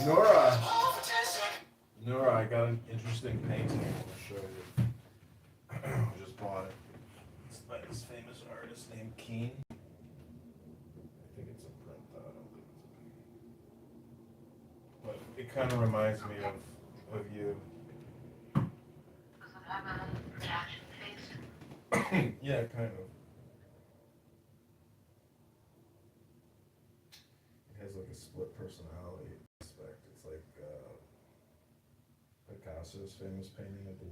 Nora, Nora, I got an interesting painting I want to show you. I just bought it. It's by this famous artist named Keane. I think it's a print though. I don't think it's a painting. But it kind of reminds me of you. Does it have a reaction face? Yeah, kind of. It has like a split personality aspect. It's like Picasso's famous painting of the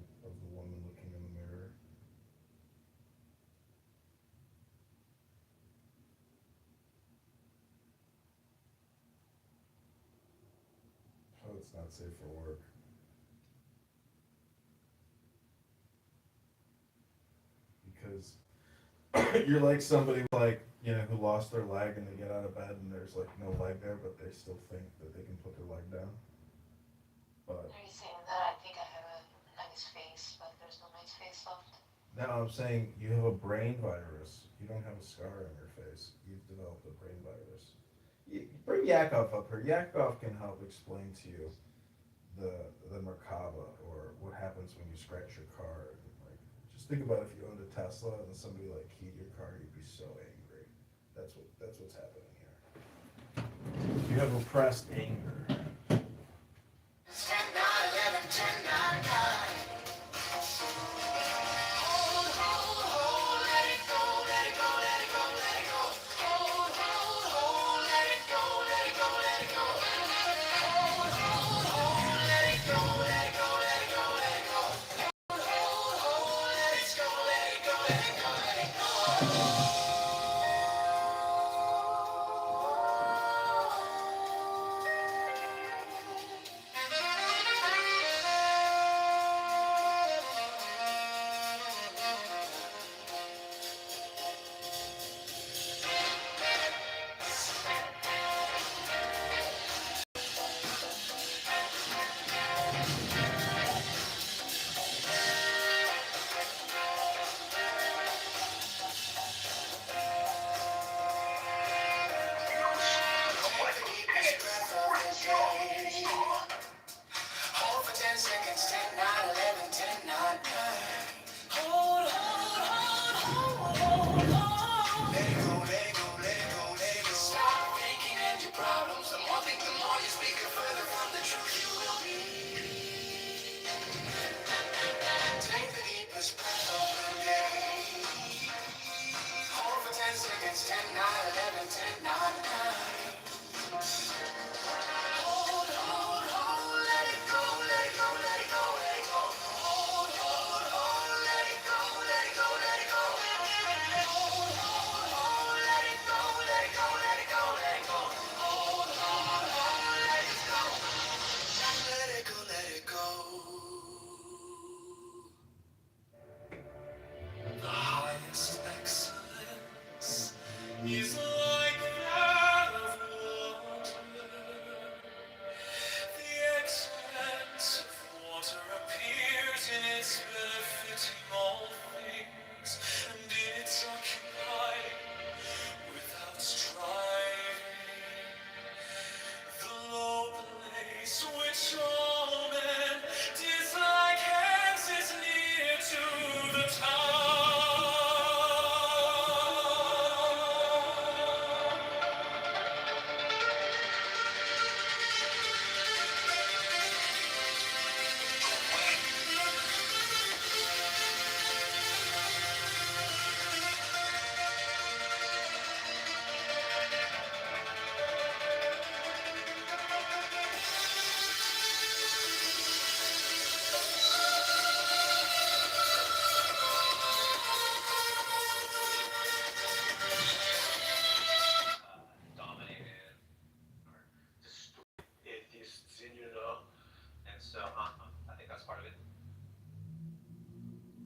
woman looking in the mirror. Oh, it's not safe for work. Because you're like somebody like, who lost their leg and they get out of bed and there's like no leg there, but they still think that they can put their leg down. But Are you saying that I think I have a nice face, but there's no nice face left? now I'm saying you have a brain virus. You don't have a scar on your face. You've developed a brain virus. Bring Yakov up here. Yakov can help explain to you the Merkaba, or what happens when you scratch your car. Like, just think about if you owned a Tesla and somebody like keyed your car, you'd be so angry. That's what's happening here. You have repressed anger.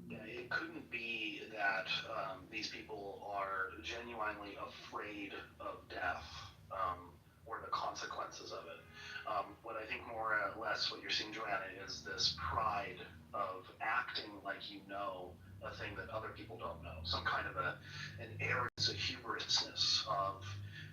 Yeah, it couldn't be that these people are genuinely afraid of death or the consequences of it. What I think more or less what you're seeing, Joanna, is this pride of acting like you know a thing that other people don't know. Some kind of an arrogance, a hubrisness of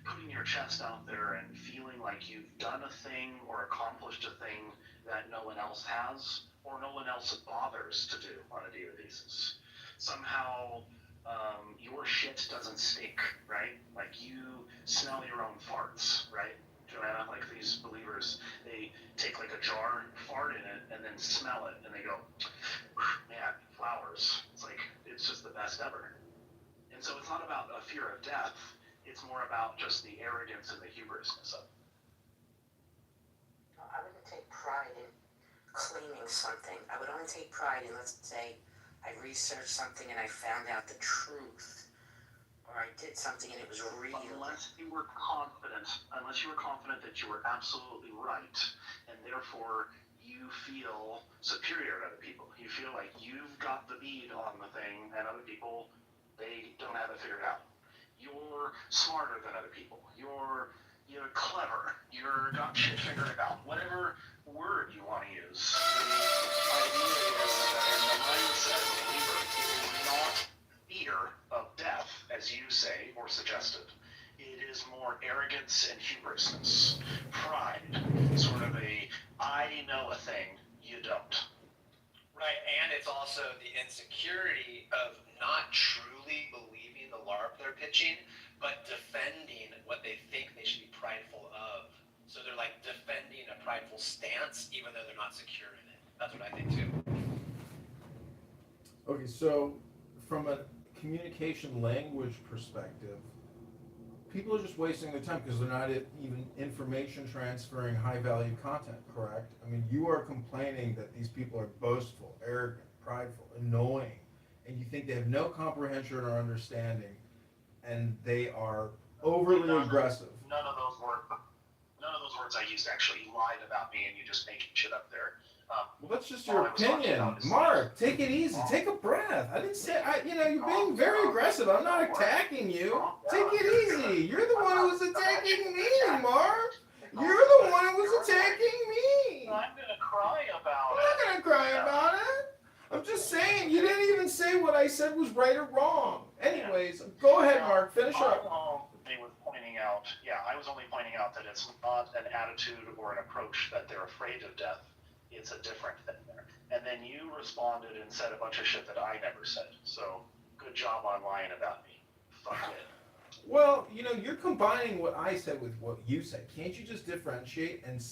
putting your chest out there and feeling like you've done a thing or accomplished a thing that no one else has or no one else bothers to do on a daily basis. Somehow your shit doesn't stink, right? Like you smell your own farts, right? Joanna, like these believers, they take like a jar, fart in it, and then smell it, and they go, man, flowers. It's like, it's just the best ever. And so it's not about a fear of death, it's more about just the arrogance and the hubrisness of it. I wouldn't take pride in claiming something. I would only take pride in, let's say, I researched something and I found out the truth, or I did something and it was real. Unless you were confident that you were absolutely right, and therefore you feel superior to other people. You feel like you've got the bead on the thing, and other people, they don't have it figured out. You're smarter than other people. You're clever. You're got shit figured out. Whatever word you want to use. The idea is that in the mindset of a believer, it is not fear of death, as you say or suggested. It is more arrogance and hubrisness, pride, sort of a I know a thing, you don't. Right, and it's also the insecurity of not truly believing the LARP they're pitching, but defending what they think they should be prideful of. So they're like defending a prideful stance, even though they're not secure in it. That's what I think too. Okay, so from a communication language perspective, people are just wasting their time because they're not even information transferring high value content, correct? I mean, you are complaining that these people are boastful, arrogant, prideful, annoying, and you think they have no comprehension or understanding, and they are overly aggressive. None of those words I used actually. You lied about me and you just make shit up there. Well, that's just your opinion. Mark, take it easy. Take a breath. I didn't say, you're being very aggressive. I'm not attacking you. Take it easy. You're the one who was attacking me, Mark. You're the one who was attacking me. I'm going to cry about it. I'm not going to cry about it. I'm just saying, you didn't even say what I said was right or wrong. Anyways, go ahead, Mark. Finish up. I was only pointing out that it's not an attitude or an approach that they're afraid of death. It's a different thing there. And then you responded and said a bunch of shit that I never said. So good job on lying about me. Fuck it. Well, you're combining what I said with what you said. Can't you just differentiate and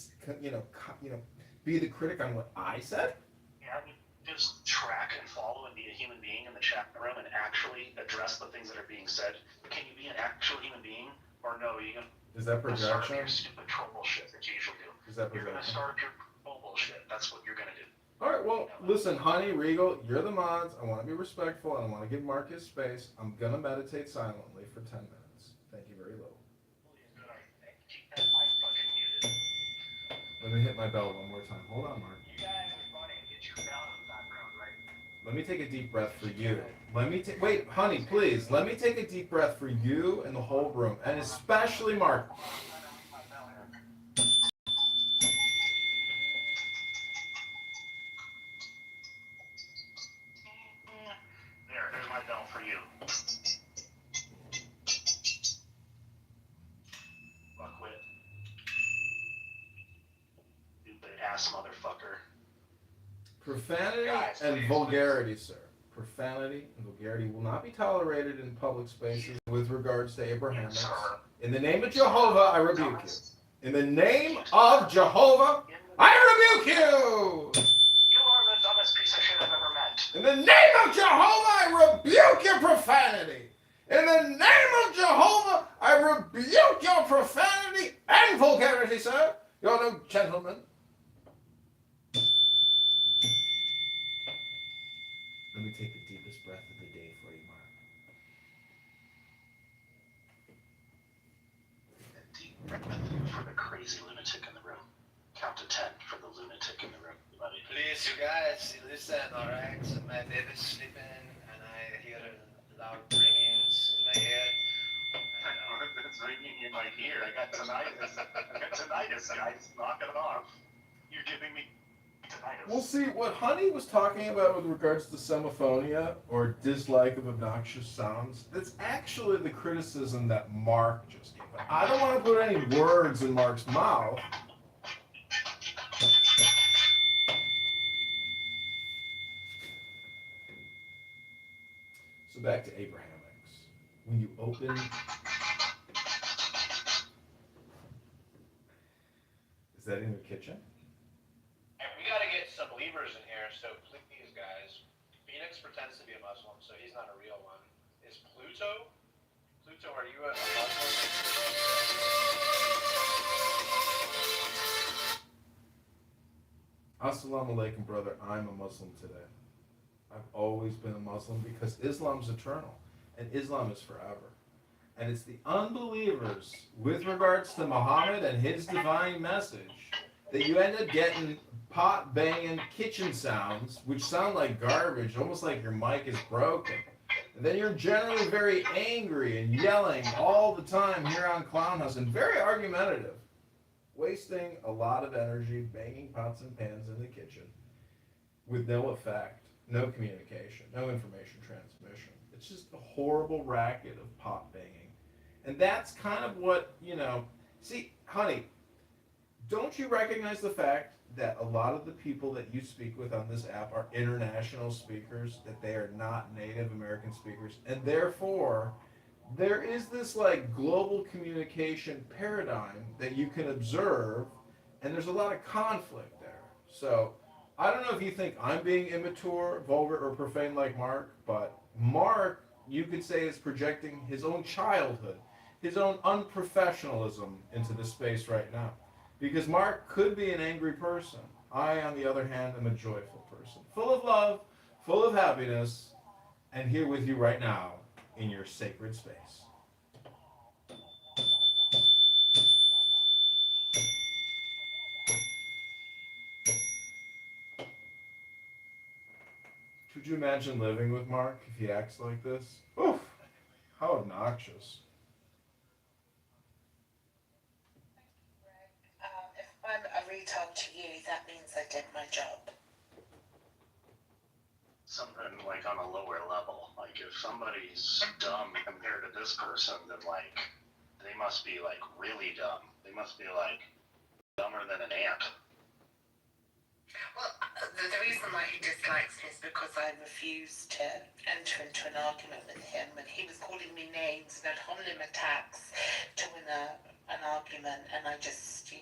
be the critic on what I said? Yeah, just track and follow and be a human being in the chat room and actually address the things that are being said. Can you be an actual human being, or no? You can. Is that projection? Start your stupid troll bullshit that you usually do. Is that You're projection? gonna start your troll bullshit. That's what you're gonna do. All right, well, listen, Honey, Regal, you're the mods. I want to be respectful, and I want to give Mark his space. I'm going to meditate silently for 10 minutes. Thank you very little. Keep that mic fucking muted. Let me hit my bell one more time. Hold on, Mark. You guys are funny. Get your bell in the background, right? Let me take a deep breath for you. Wait, Honey, please. Let me take a deep breath for you and the whole room, and especially Mark. There's my bell for you. Fuckwit. Stupid ass motherfucker. Profanity and vulgarity, sir. Profanity and vulgarity will not be tolerated in public spaces with regards to Abrahamics. In the name of Jehovah, I rebuke you. In the name of Jehovah, I rebuke you! You are the dumbest piece of shit I've ever met. In the name of Jehovah, I rebuke your profanity. In the name of Jehovah, I rebuke your profanity and vulgarity, sir. You're no gentleman. Let me take the deepest breath of the day for you, Mark. A deep breath for the crazy lunatic in the room. Count to 10 for the lunatic in the room, buddy. Please, you guys, listen, alright? So my baby's sleeping and I hear loud ringings in my ear. It's ringing in my ear. I got tinnitus, guys. Knock it off. You're giving me tinnitus. Well, see, what Honey was talking about with regards to semophonia or dislike of obnoxious sounds, that's actually the criticism that Mark just gave But I don't want to put any words in Mark's mouth. So back to Abrahamics. When you open, is that in your kitchen? And we got to get some believers in here, so please, guys. Phoenix pretends to be a Muslim, so he's not a real one. Is Pluto? Pluto, are you a Muslim? Assalamu alaikum, brother. I'm a Muslim today. I've always been a Muslim because Islam's eternal and Islam is forever. And it's the unbelievers with regards to Muhammad and his divine message that you end up getting pot banging kitchen sounds, which sound like garbage, almost like your mic is broken. And then you're generally very angry and yelling all the time here on Clown House and very argumentative, wasting a lot of energy banging pots and pans in the kitchen with no effect. No communication, no information transmission. It's just a horrible racket of pot banging. And that's kind of what, see, honey, don't you recognize the fact that a lot of the people that you speak with on this app are international speakers, that they are not Native American speakers, and therefore there is this like global communication paradigm that you can observe, and there's a lot of conflict there. So I don't know if you think I'm being immature, vulgar, or profane like Mark, but Mark, you could say, is projecting his own childhood, his own unprofessionalism into this space right now. Because Mark could be an angry person. I, on the other hand, am a joyful person, full of love, full of happiness, and here with you right now in your sacred space. Could you imagine living with Mark if he acts like this? Oof, how obnoxious. If I'm a retard to you, that means I did my job. Something like on a lower level. Like if somebody's dumb compared to this person, then like they must be like really dumb. They must be like dumber than an ant. Well, the reason why he dislikes me is because I refused to enter into an argument with him, and he was calling me names and ad hominem attacks to win an argument, and I just,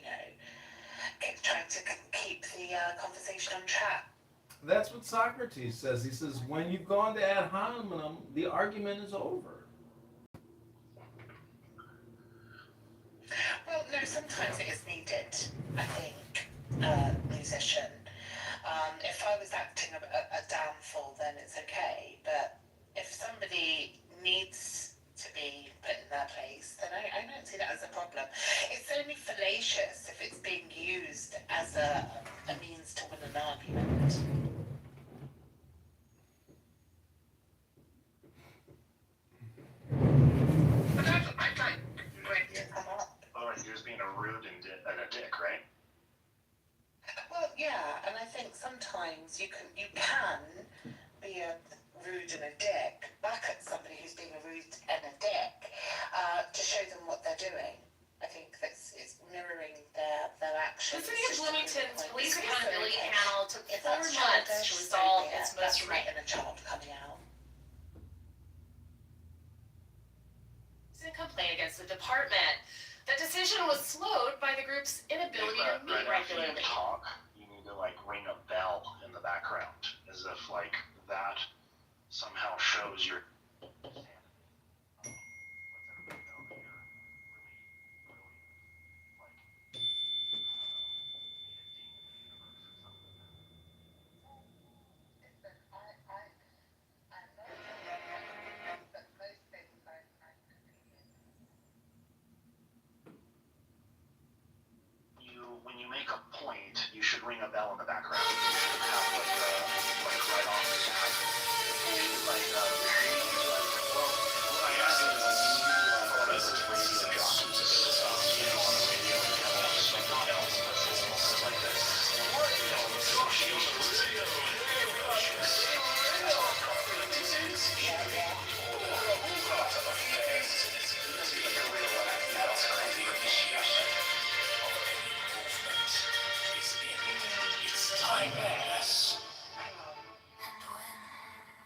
kept trying to keep the conversation on track. That's what Socrates says. He says, when you've gone to ad hominem, the argument is over. Well, no, sometimes it is needed, I think, musician. If I was acting a downfall, then it's okay. But if somebody needs to be put in their place, then I don't see that as a problem. It's only fallacious if it's being used as a means to win an argument. But I'd like Greg to come up. Oh, and you're just being a rude and a dick, right? Well, yeah, and I think sometimes you can be a rude and a dick back at somebody who's being a rude and a dick to show them what they're doing. I think it's mirroring their actions. The City of Bloomington's Police It's Accountability okay. Panel took If 4 that's months childish, to so resolve be it. its That's most right in a child coming out. recent complaint against the department. The decision was slowed by the group's inability to meet Right after you regularly. talk, you need to like ring a bell in the background, as if like that somehow shows your. When you make a point, you should ring a bell in the background. You should have like right off the bat. Like well, I asked you this radio jockeys, you know, on the radio, they have all this like stuff like this. Yes. And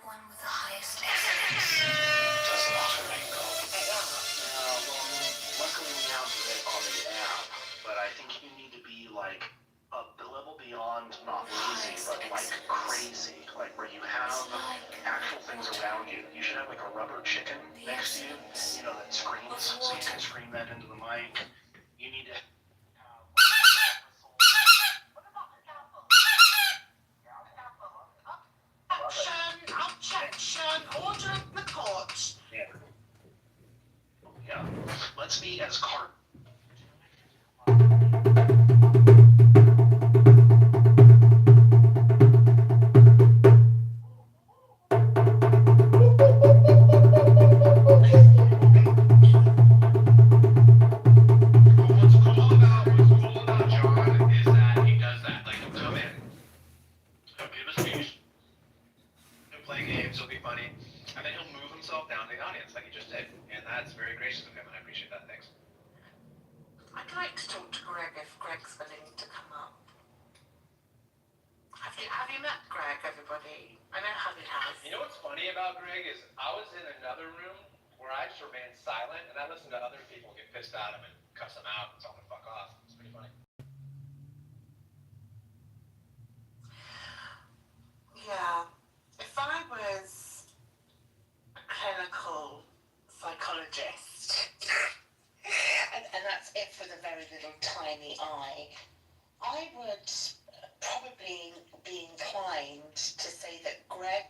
one with the highest excellence. Does not wrinkle. Luckily we have it on the app, but I think you need to be like the level beyond not lazy, but like crazy, like where you have actual things around you. You should have like a rubber chicken next to you, you know, that screams, so you can scream that into the mic. You need to. Objection, order of the court. Yeah. Let's be as car. What's cool about John is that he does that. Like he'll come in, he'll give a speech, he'll play games, he'll be funny, and then he'll move himself down to the audience like he just did. And that's very gracious of him, and I appreciate that. Thanks. I'd like to talk to Greg if Greg's willing to come up. Have you met Greg, everybody? I know Honey has. You know what's funny about Greg is I was in another room where I just remained silent, and I listened to other people get pissed at him and cuss him out and tell him to fuck off. It's pretty funny. Yeah. If I was a clinical psychologist, and that's it for the very little tiny I would probably be inclined to say that Greg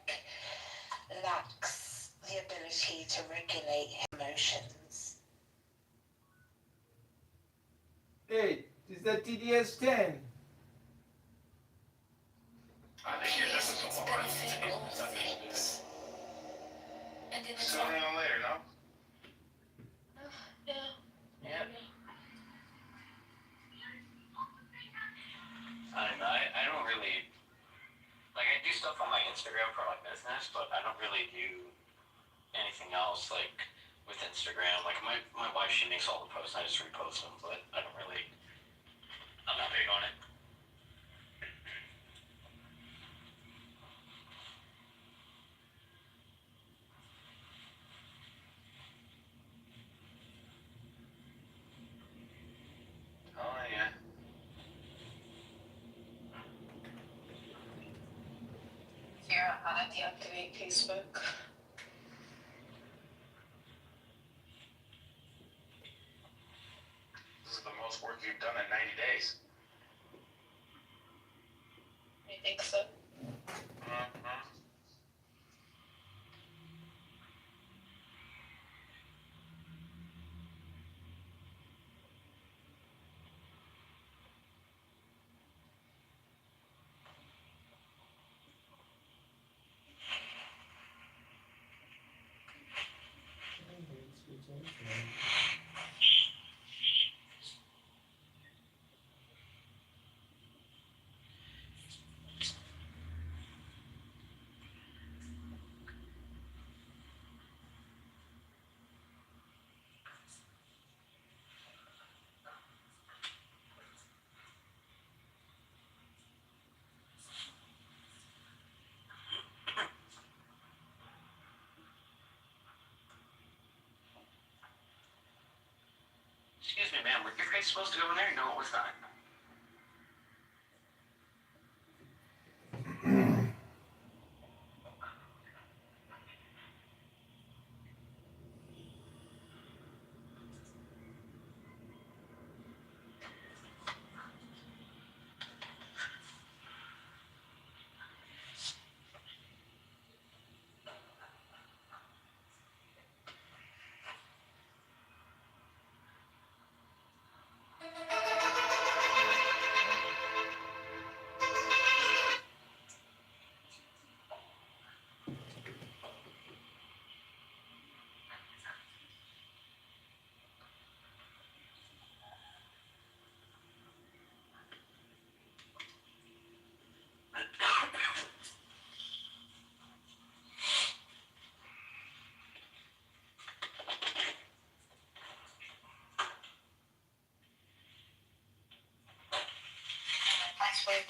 lacks the ability to regulate his emotions. Hey, is that TDS-10? I think you're just It's a benefiting all things. And in its Sooner than later, no? Yeah. Yeah. I don't really, like, I do stuff on my Instagram for my business, but I don't really do anything else, like, with Instagram. Like, my wife, she makes all the posts, and I just repost them, but I don't really, I'm not big on it. Oh, yeah. Here, I deactivate Facebook. This is the most work you've done in 90 days. You think so? Mm-hmm. Excuse me, ma'am, were your face supposed to go in there? No, it was not. Password.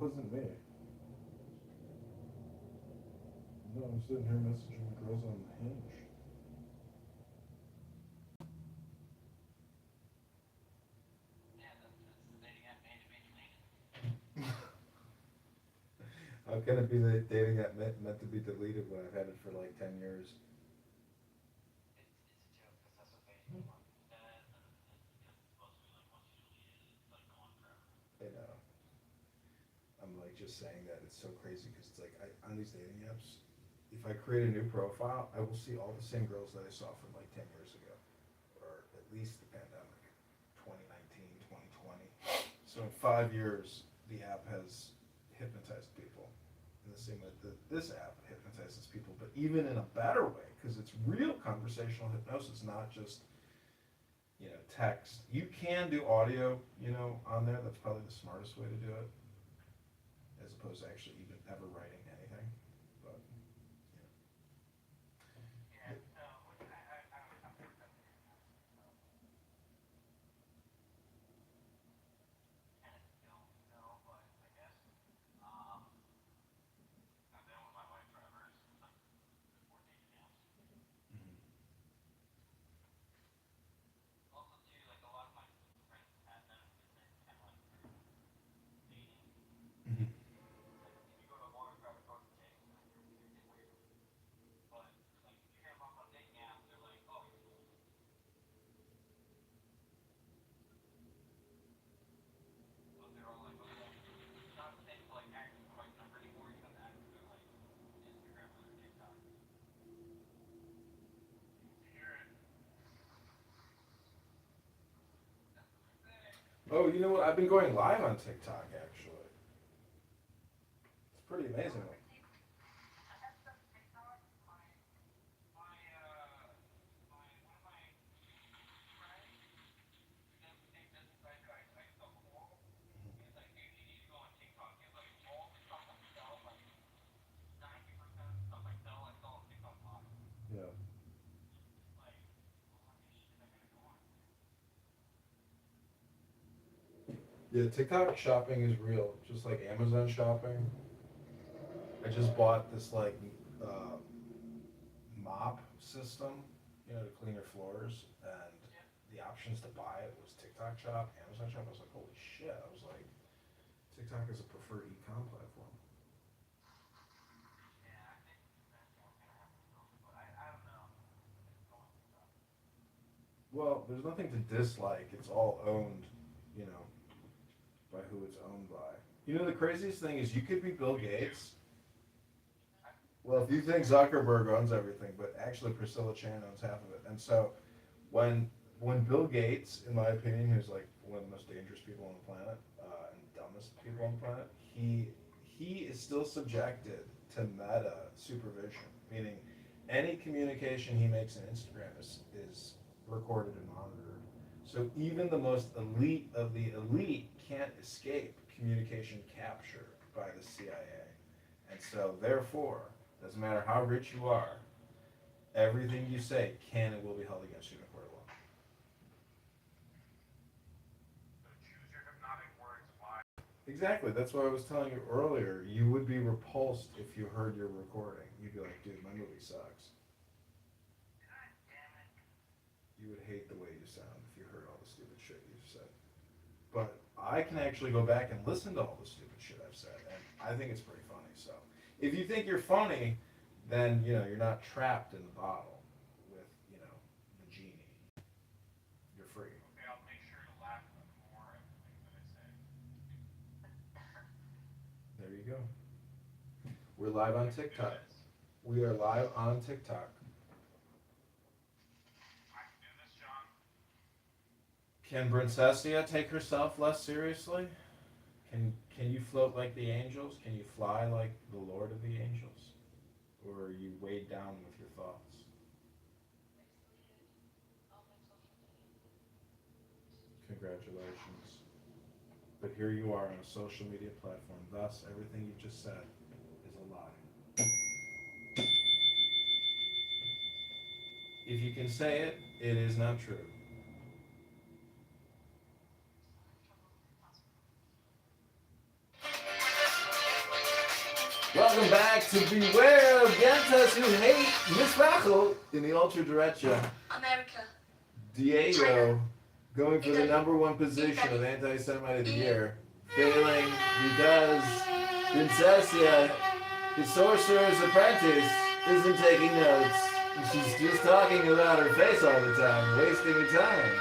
wasn't me. No, I'm sitting here messaging the girls on Hinge. Yeah, that's the dating app made to be deleted. How can it be the dating app meant to be deleted when I've had it for like 10 years? It's a joke because that's what Facebook does, and because it's supposed to be like once you delete it, it's like gone forever. I know. I'm like just saying that it's so crazy because it's like on these dating apps, if I create a new profile, I will see all the same girls that I saw from like 10 years ago, or at least the pandemic, 2019, 2020. So in 5 years, the app has hypnotized people in the same way that this app hypnotizes people, but even in a better way because it's real conversational hypnosis, not just text. You can do audio, on there. That's probably the smartest way to do it, as opposed to actually even ever writing anything. But Yeah, no, I've heard that many times. Kind of don't know, but I guess I've been with my wife forever, like before dating apps. Also, too, like a lot of my friends have had them because they're kind of like dating. Mhm. Like if you go to a bar and grab a drunk chick, like you're getting weird. But like if you hit them up on a dating app, they're like, oh, you're cool. But they're all like, oh yeah, it's not the same to like actually quite number anymore. You have to act through like Instagram or their TikTok. Hear it. That's what they're saying. Oh, you know what? I've been going live on TikTok actually. It's pretty amazing. One of my friends who does the same business I do, I sell cool. He's like, dude, you need to go on TikTok. He's like, all the stuff I sell, like 90% of the stuff I sell on TikTok Live. Yeah. It's like, holy shit, I gotta go on. Yeah, TikTok shopping is real, just like Amazon shopping. I just bought this like mop system, to clean your floors, and the options to buy it was TikTok shop, Amazon shop. I was like, holy shit! I was like, TikTok is a preferred e-com platform. Yeah, I think that's what's gonna happen though, but I don't know. It's going TikTok. Well, there's nothing to dislike. It's all owned, you know, by who it's owned by. The craziest thing is you could be Bill Gates. Well, if you think Zuckerberg owns everything, but actually Priscilla Chan owns half of it. And so when Bill Gates, in my opinion, who's like one of the most dangerous people on the planet, and dumbest people on the planet, he is still subjected to meta supervision, meaning any communication he makes on Instagram is recorded and monitored. So even the most elite of the elite can't escape communication capture by the CIA. And so therefore, doesn't matter how rich you are, everything you say can and will be held against you in a court of law. So choose your hypnotic words wisely. Exactly. That's what I was telling you earlier. You would be repulsed if you heard your recording. You'd be like, dude, my movie sucks. God damn it. You would hate the way you sound if you heard all the stupid shit you've said. But I can actually go back and listen to all the stupid shit I've said, and I think it's pretty funny. So if you think you're funny, then you're not trapped in the bottle with the genie. You're free. Okay, I'll make sure to laugh more at the things that I say. There you go. We're live on TikTok. We are live on TikTok. I can do this, John. Can Princessia take herself less seriously? Can you float like the angels? Can you fly like the Lord of the Angels? Or are you weighed down with your thoughts? Congratulations. But here you are on a social media platform. Thus, everything you just said is a lie. If you can say it, it is not true. Welcome back to Beware of Gentas who hate Miss Rachel in the Ultra Derecha. America. Diego going for the number one position of Anti-Semite of the Year. Failing because Princessia, the sorcerer's apprentice, isn't taking notes. She's just talking about her face all the time, wasting her time.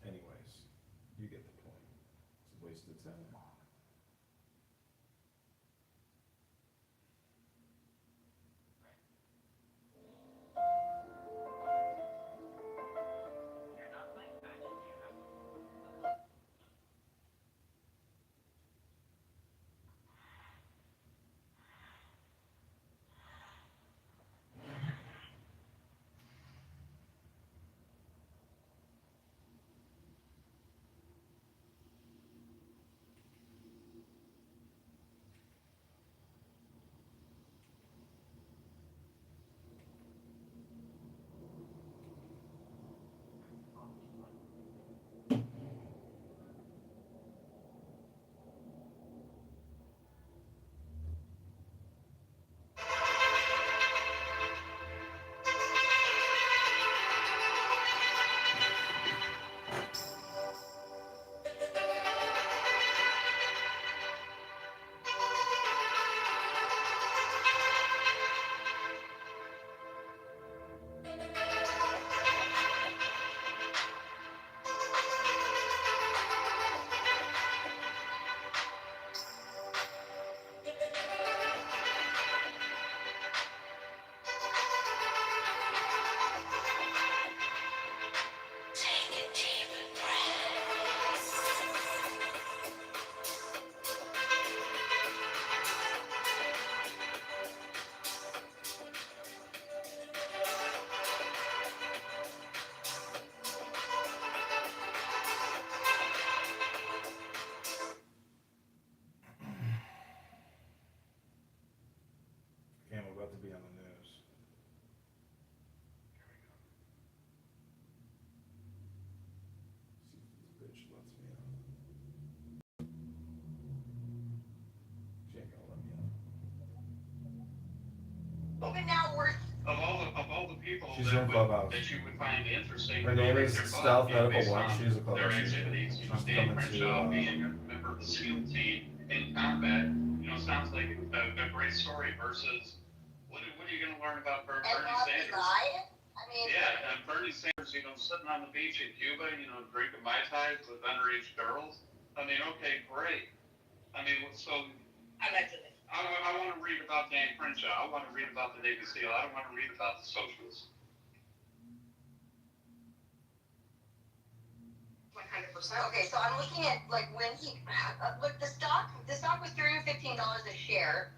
Anyways, you get the point. It's a waste of time. Okay, I'm about to be on the news. See if this bitch lets me on. She ain't gonna let me on. Even now we're Of all the people She's in Clubhouse. that you would find interesting. Her name is their Stealth thought, Medical based One. on She's a their Clubhouse user. activities. She's Dan coming Crenshaw to. being a member of the SEAL team in combat, sounds like a great story versus what are you going to learn about Bernie Sanders? I mean, Yeah, and Bernie Sanders, sitting on the beach in Cuba, drinking Mai Tais with underage girls. I mean, okay, great. I mean, so Allegedly. I want to read about Dan Crenshaw. I want to read about the Navy SEAL. I don't want to read about the socialists. 100%. Okay, so I'm looking at like when he look the stock was $315 a share.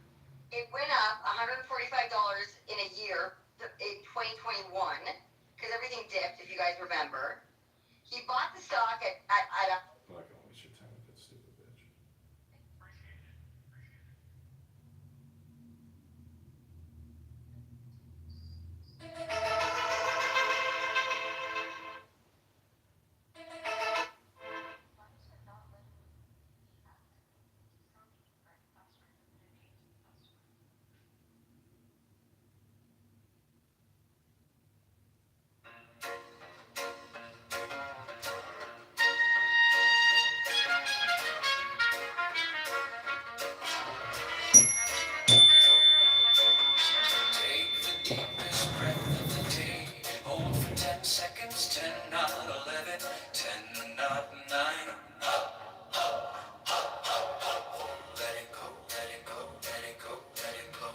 It went up $145 in a year in 2021 because everything dipped. If you guys remember, he bought the stock at a. I'm not gonna waste your time with that stupid bitch. Take the deepest breath of the day. Hold for 10 seconds. 10, not 11. 10, not 9. Let it go, let it go, let it go, let it go.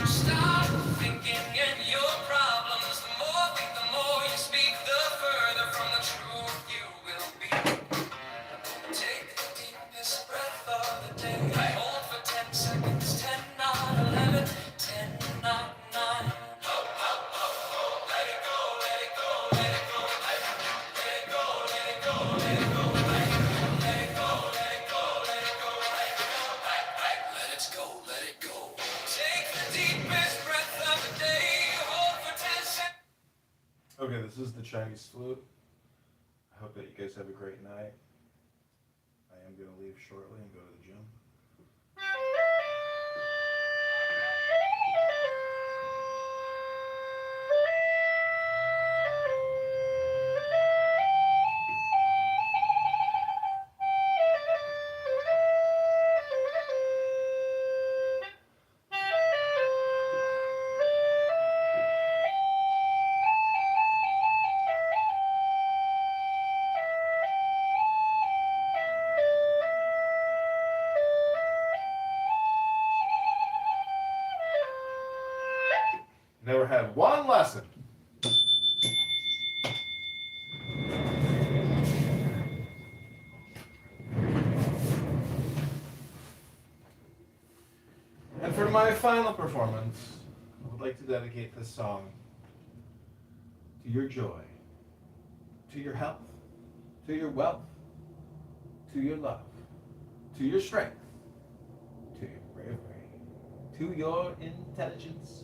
Stop thinking in your problems. The more you speak, the further from the truth you will be. Take the deepest breath of the day. Hold for 10 seconds. 10, not 11. 10, not 9. Let it go, let it go, let it go. Let it go, let the Chinese flute. I hope that you guys have a great night. I am going to leave shortly and go to the gym. Never had one lesson. And for my final performance, I would like to dedicate this song to your joy, to your health, to your wealth, to your love, to your strength, to your bravery, to your intelligence.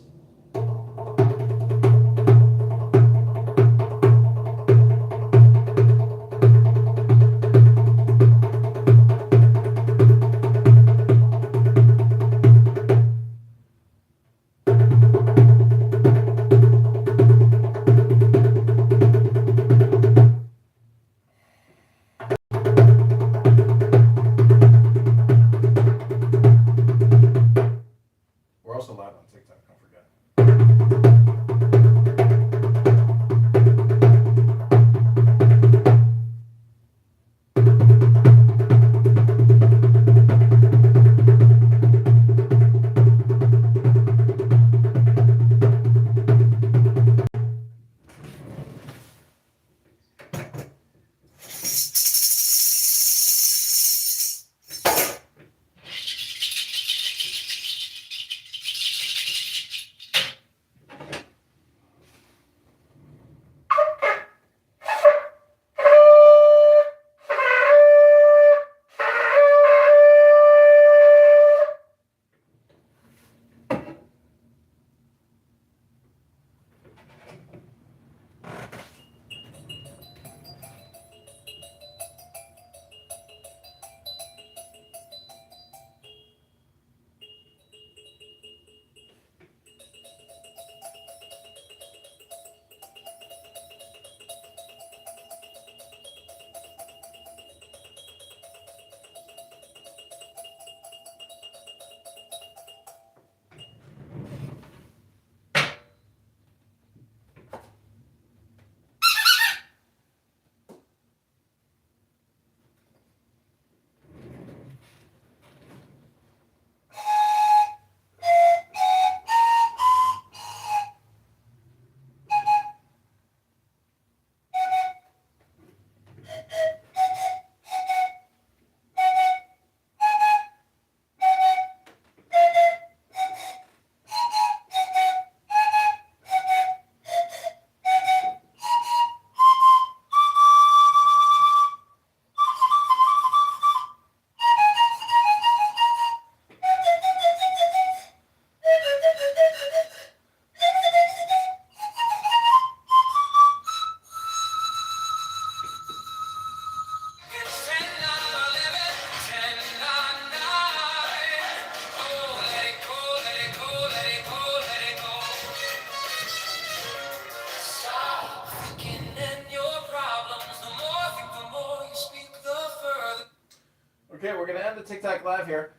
We're also live on TikTok, don't forget. Okay, we're going to end the TikTok live here.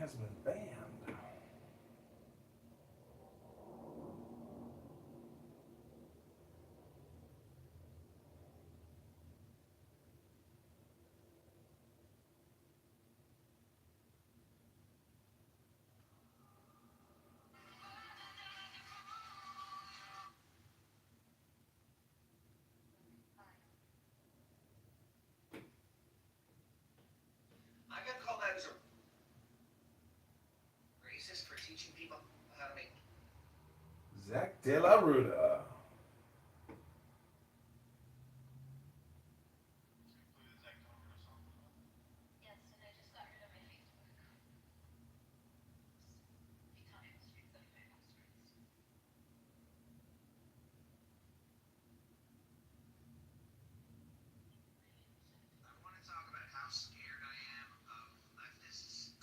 has been banned. I got called out as a racist for teaching people how to make. Zach De La Ruta. Yes, and I just got rid of my Facebook. Because streets that I have streets. I want to talk about how scared I am of leftists.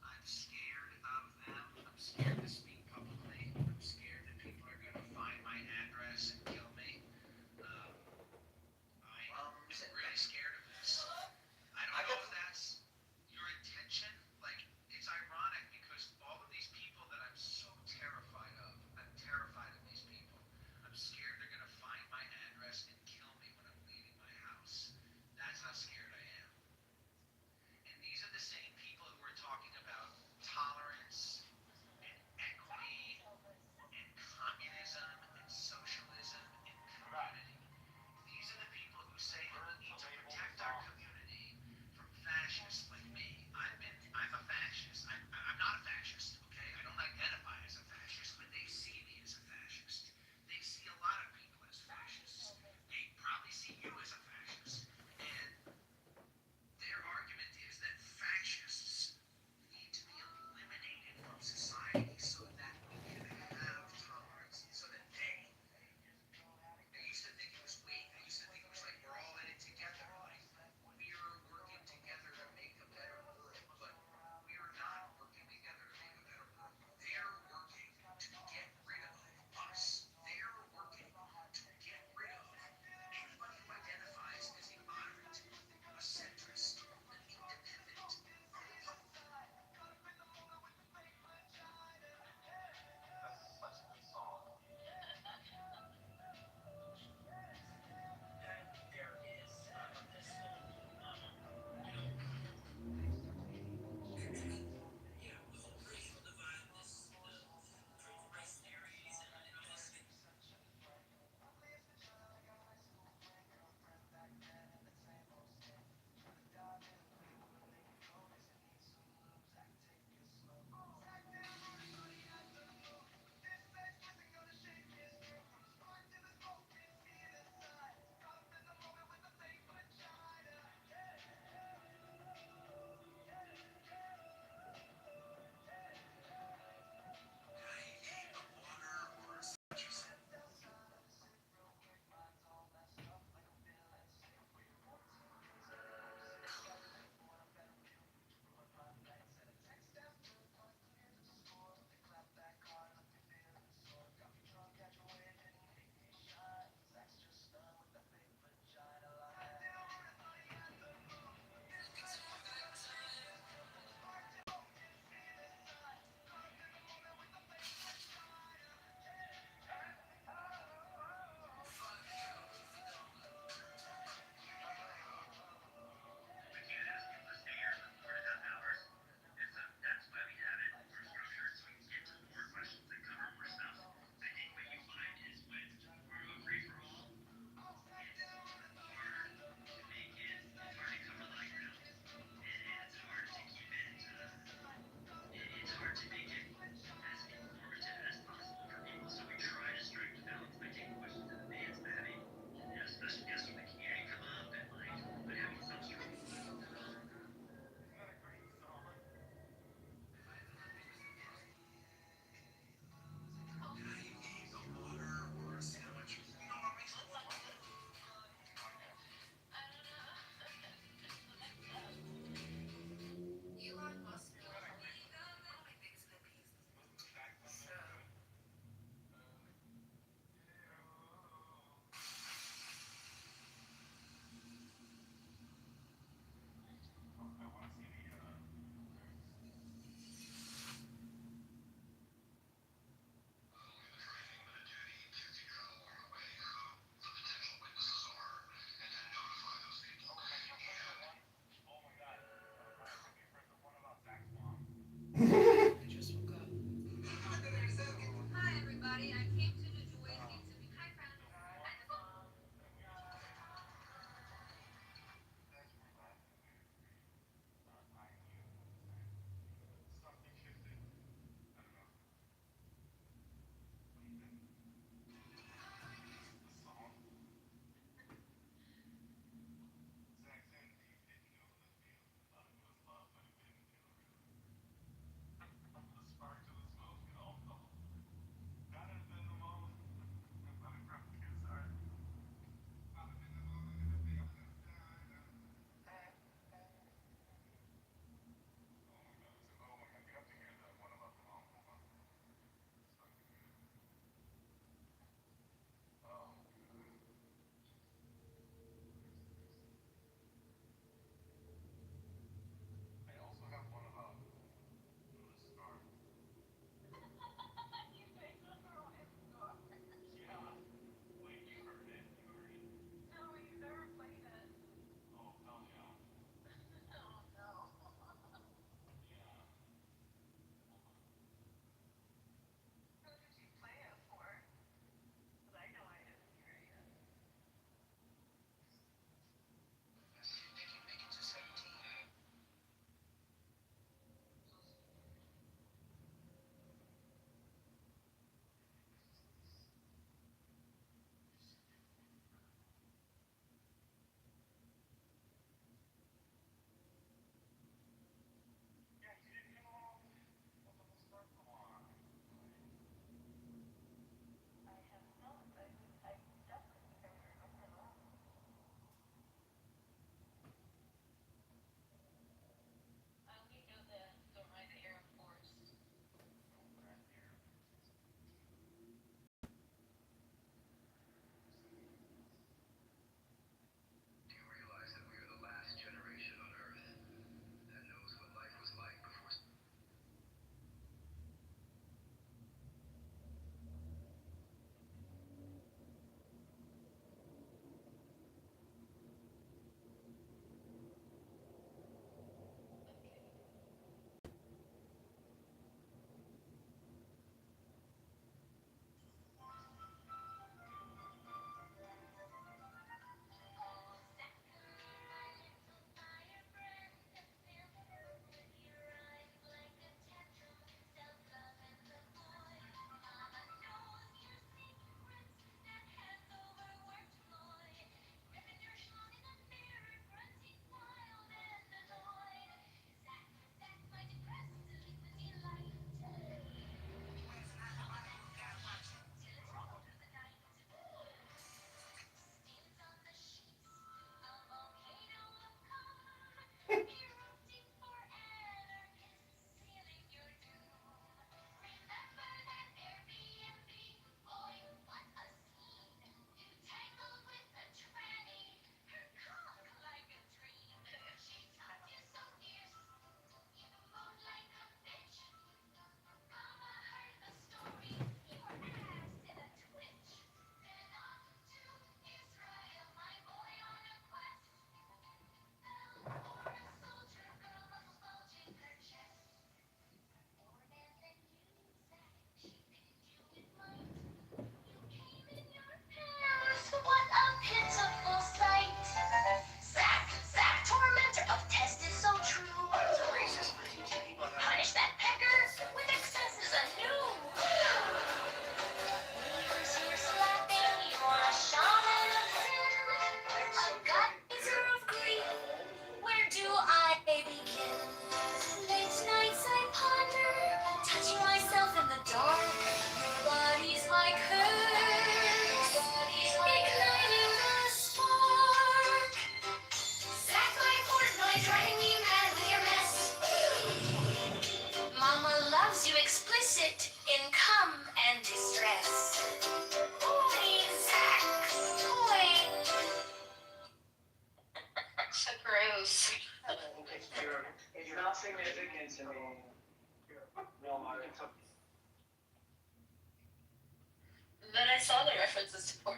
I'm scared of them. I'm scared to speak publicly. I'm scared that people are going to find my address and kill me. I'm really scared of this. I don't know if that's your intention. Like, it's ironic because all of these people that I'm so terrified of, I'm terrified of these people. I'm scared they're going to find my address and kill me when I'm leaving my house. That's how scared I am. And these are the same people who are talking about tolerance and equity.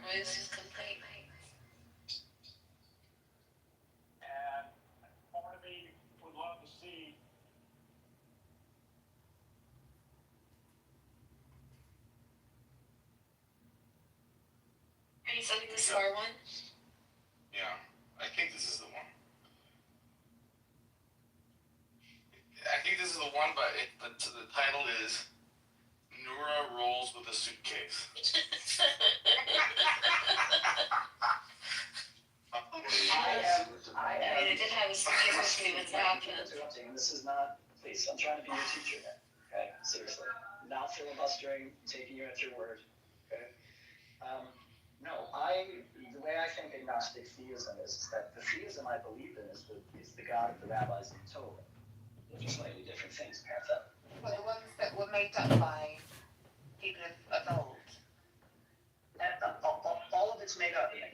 Where's his complaint? And part of me would love to see. Are you sending the star one? Yeah, I think this is the one. I think this is the one, but the title is Nura Rolls with a Suitcase. I did have a suitcase with me when that happened. Interrupting, this is not, please, I'm trying to be your teacher here, okay? Seriously. Not filibustering, taking you at your word, okay? No, the way I think agnostic theism is that the theism I believe in is the God of the rabbis in Kitover. They're just slightly different things, apparently. Well, the ones that were made up by people of old. And all of it's made up, Ian.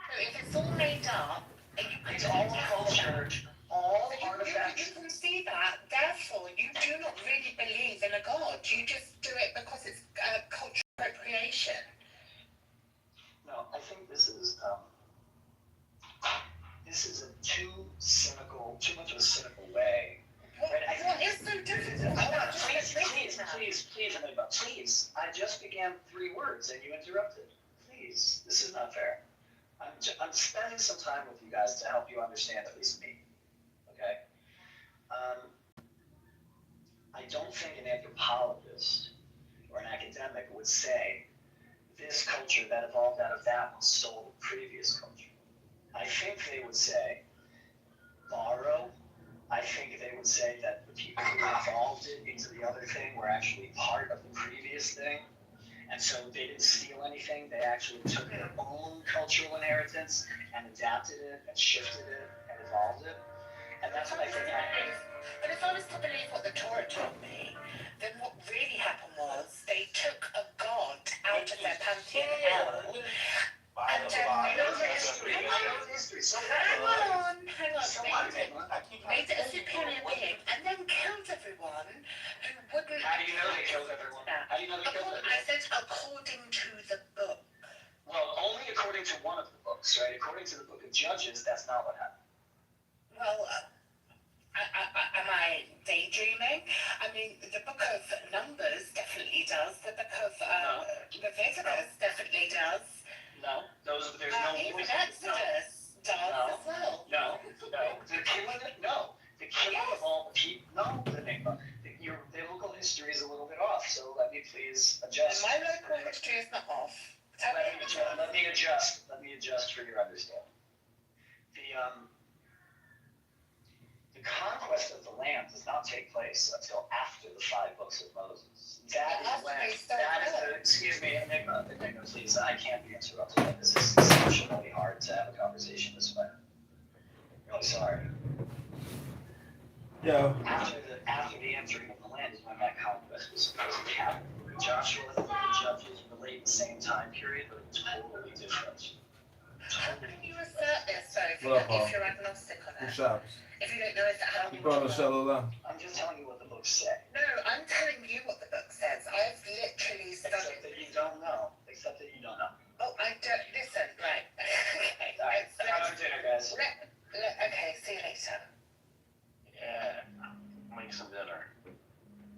So if it's all made up, and you It's all culture, all artifacts. You can see that. Therefore, you do not really believe in a God. You just do it because it's cultural appropriation. No, I think this is a too much of a cynical way. What is so difficult? Hold on, please, Amoeba, please. I just began 3 words and you interrupted. Please, this is not fair. I'm spending some time with you guys to help you understand at least me. Okay? I don't think an anthropologist or an academic would say this culture that evolved out of that one stole the previous culture. I think they would say borrow. I think they would say that the people who evolved it into the other thing were actually part of the previous thing. And so they didn't steal anything. They actually took their own cultural inheritance and adapted it and shifted it and evolved it. And that's what I think happened. But if I was to believe what the Torah told me, then what really happened was they took a god out of their pantheon. And I know the history. So hang on. Made it a superior being, and then killed everyone who wouldn't. How do you know they killed everyone? How do you know they killed everyone? I said according to the book. Well, only according to one of the books, right? According to the book of Judges, that's not what happened. Well, am I daydreaming? I mean, the book of Numbers definitely does. The book of Leviticus definitely does. No, there's no. Even Exodus does as well. No. The killing of all the people. No, your biblical history is a little bit off. So let me please adjust. My local history is not off. Let me adjust for your understanding. The conquest of the land does not take place until after the 5 books of Moses. Excuse me, Enigma, please, I can't be interrupted. This is exceptionally hard to have a conversation this way. I'm really sorry. Yeah. After the entering of the land is when that conquest was supposed to happen. Joshua and the Judges relate the same time period, but totally different. How can you assert this, though, if you're agnostic on it? If you don't know if it happened. I'm just telling you what the books say. No, I'm telling you what the book says. I've literally studied. Except that you don't know. Oh, I don't. Listen, right. Okay. Alright, have for dinner, guys. Okay, see you later. Yeah, make some dinner.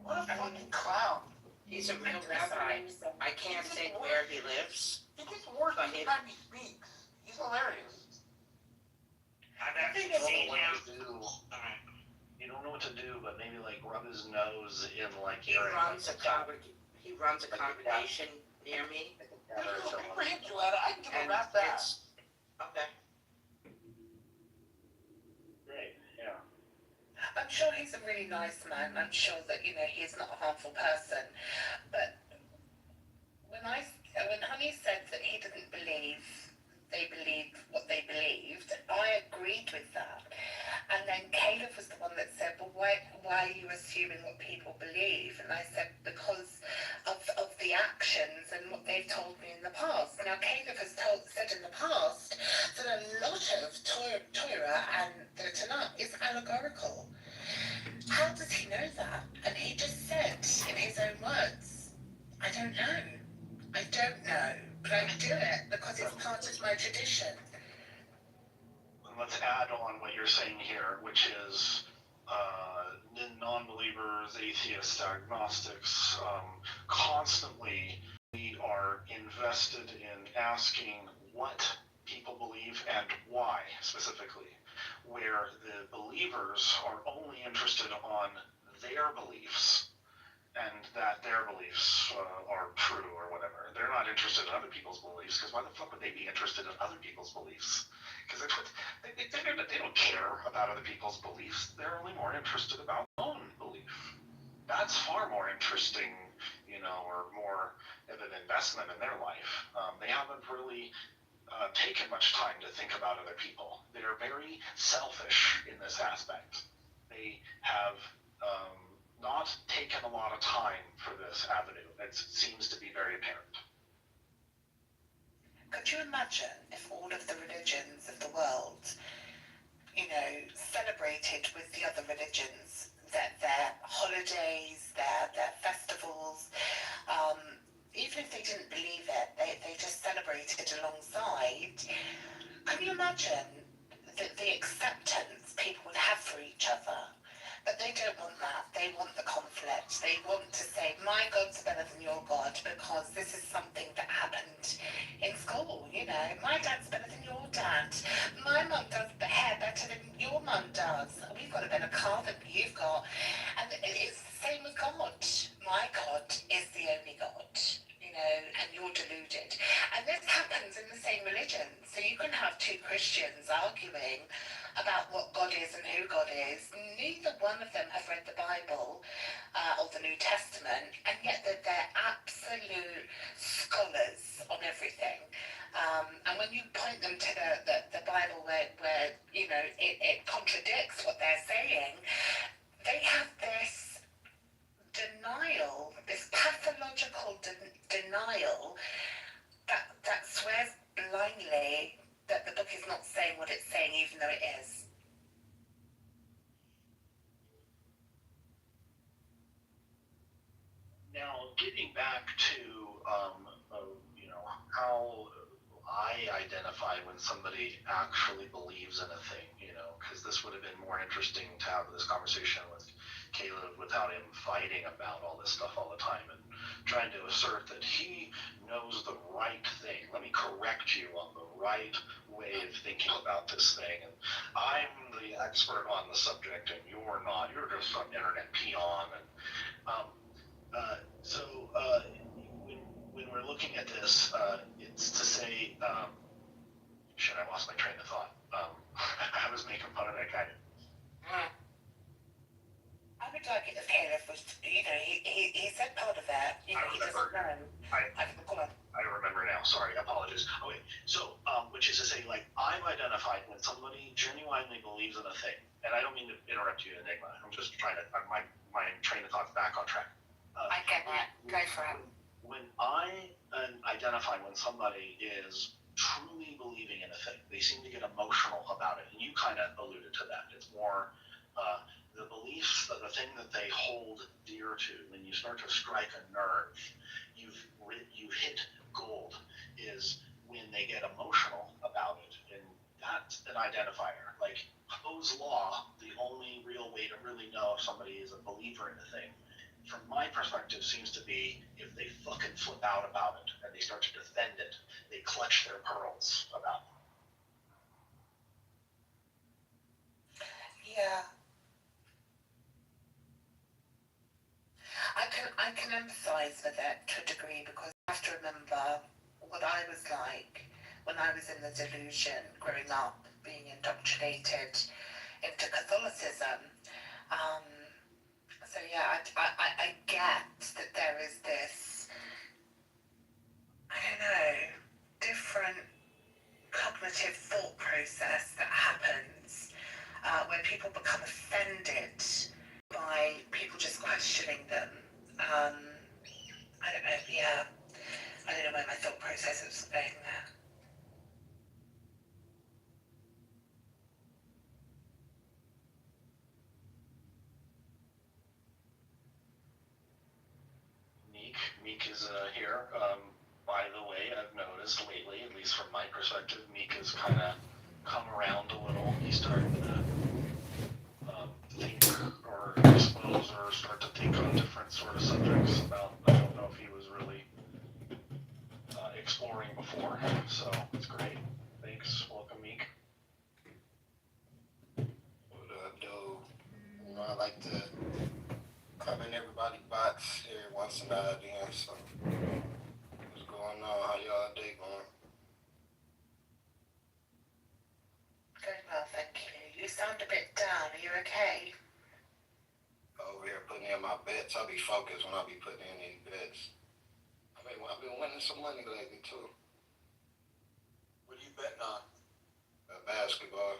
What a fucking clown. He's a real rabbi. I can't say where he lives. He gets worse every time he speaks. He's hilarious. I've actually don't know what to do. You don't know what to do, but maybe like rub his nose in like He runs a congregation near me. There's no paper hit you at it. I can give a rap that. Okay. Great, yeah. I'm sure he's a really nice man. I'm sure that, he's not a harmful person. But when Honey said that he didn't believe they believed what they believed, I agreed with that. And then Caleb was the one that said, well, why are you assuming what people believe? And I said, because of the actions and what they've told me in the past. Now, Caleb has said in the past that a lot of Torah and the Tanakh is allegorical. How does he know that? And he just said, in his own words, I don't know. but I do it because it's part of my tradition. And let's add on what you're saying here, which is non-believers, atheists, agnostics, constantly we are invested in asking what people believe and why specifically, where the believers are only interested on their beliefs and that their beliefs are true or whatever. They're not interested in other people's beliefs, because why the fuck would they be interested in other people's beliefs? Because they don't care about other people's beliefs. They're only more interested about their own belief. That's far more interesting, or more of an investment in their life. They haven't really taken much time to think about other people. They're very selfish in this aspect. They have not taken a lot of time for this avenue. It seems to be very apparent. Could you imagine if all of the religions of the world, celebrated with the other religions, their holidays, their festivals, even if they didn't believe it, they just celebrated alongside. Can you imagine the acceptance people would have for each other? But they don't want that. They want the conflict. They want to say, my God's better than your God because this is something that happened in school. My dad's better than your dad. My mum does the hair better than your mum does. We've got a better car than you've got. And it's the same with God. My God is the only God, and you're deluded. And this happens in the same religion. So you can have two Christians arguing about what God is and who God is. Neither one of them have read the Bible or the New Testament, and yet they're absolute scholars on everything. And when you point them to the Bible where it contradicts what they're saying, they have this denial, this pathological denial that swears blindly that the book is not saying what it's saying, even though it is. Now, getting back to how I identify when somebody actually believes in a thing, because this would have been more interesting to have this conversation with Caleb without him fighting about all this stuff all the time and trying to assert that he knows the right thing. Let me correct you on the right way of thinking about this thing. And I'm the expert on the subject and you're not. You're just some internet peon. And when we're looking at this, it's to say, shit, I lost my train of thought. I was making fun of that guy. I would like it if Caleb was, he said part of that. He doesn't know. I remember now. Sorry, apologies. Okay, so which is to say, I'm identified when somebody genuinely believes in a thing, and I don't mean to interrupt you, Enigma. I'm just trying to. My train of thought's back on track. I get that. Go for it. When I identify when somebody is truly believing in a thing, they seem to get emotional about it, and you kind of alluded to that. It's more the beliefs, the thing that they hold dear to. When you start to strike a nerve, you hit gold. Is when they get emotional about it, and that's an identifier. Like Poe's law, the only real way to really know if somebody is a believer in a thing, from my perspective, seems to be if they fucking flip out about it and they start to defend it, they clutch their pearls about it. Yeah. I can empathise with it to a degree because I have to remember what I was like when I was in the delusion, growing up, being indoctrinated into Catholicism. So yeah, I get that there is this, I don't know, different cognitive thought process that happens where people become offended by people just questioning them. I don't know, yeah. I don't know where my thought process is going there. Meek is here. by the way, I've noticed lately, at least from my perspective, Meek has kind of come around a little. He's starting to think or expose or start to think on different sort of subjects about, I don't know if he was really exploring before, so it's great. Thanks. Welcome, Meek. What up, dude? You know, I like to come in everybody's box every once in a while again, so what's going on? How y'all day going? Very well, thank you. You sound a bit down. Are you okay? Over here putting in my bets. I'll be focused when I be putting in these bets. I've been winning some money lately, too. What are you betting on? Basketball.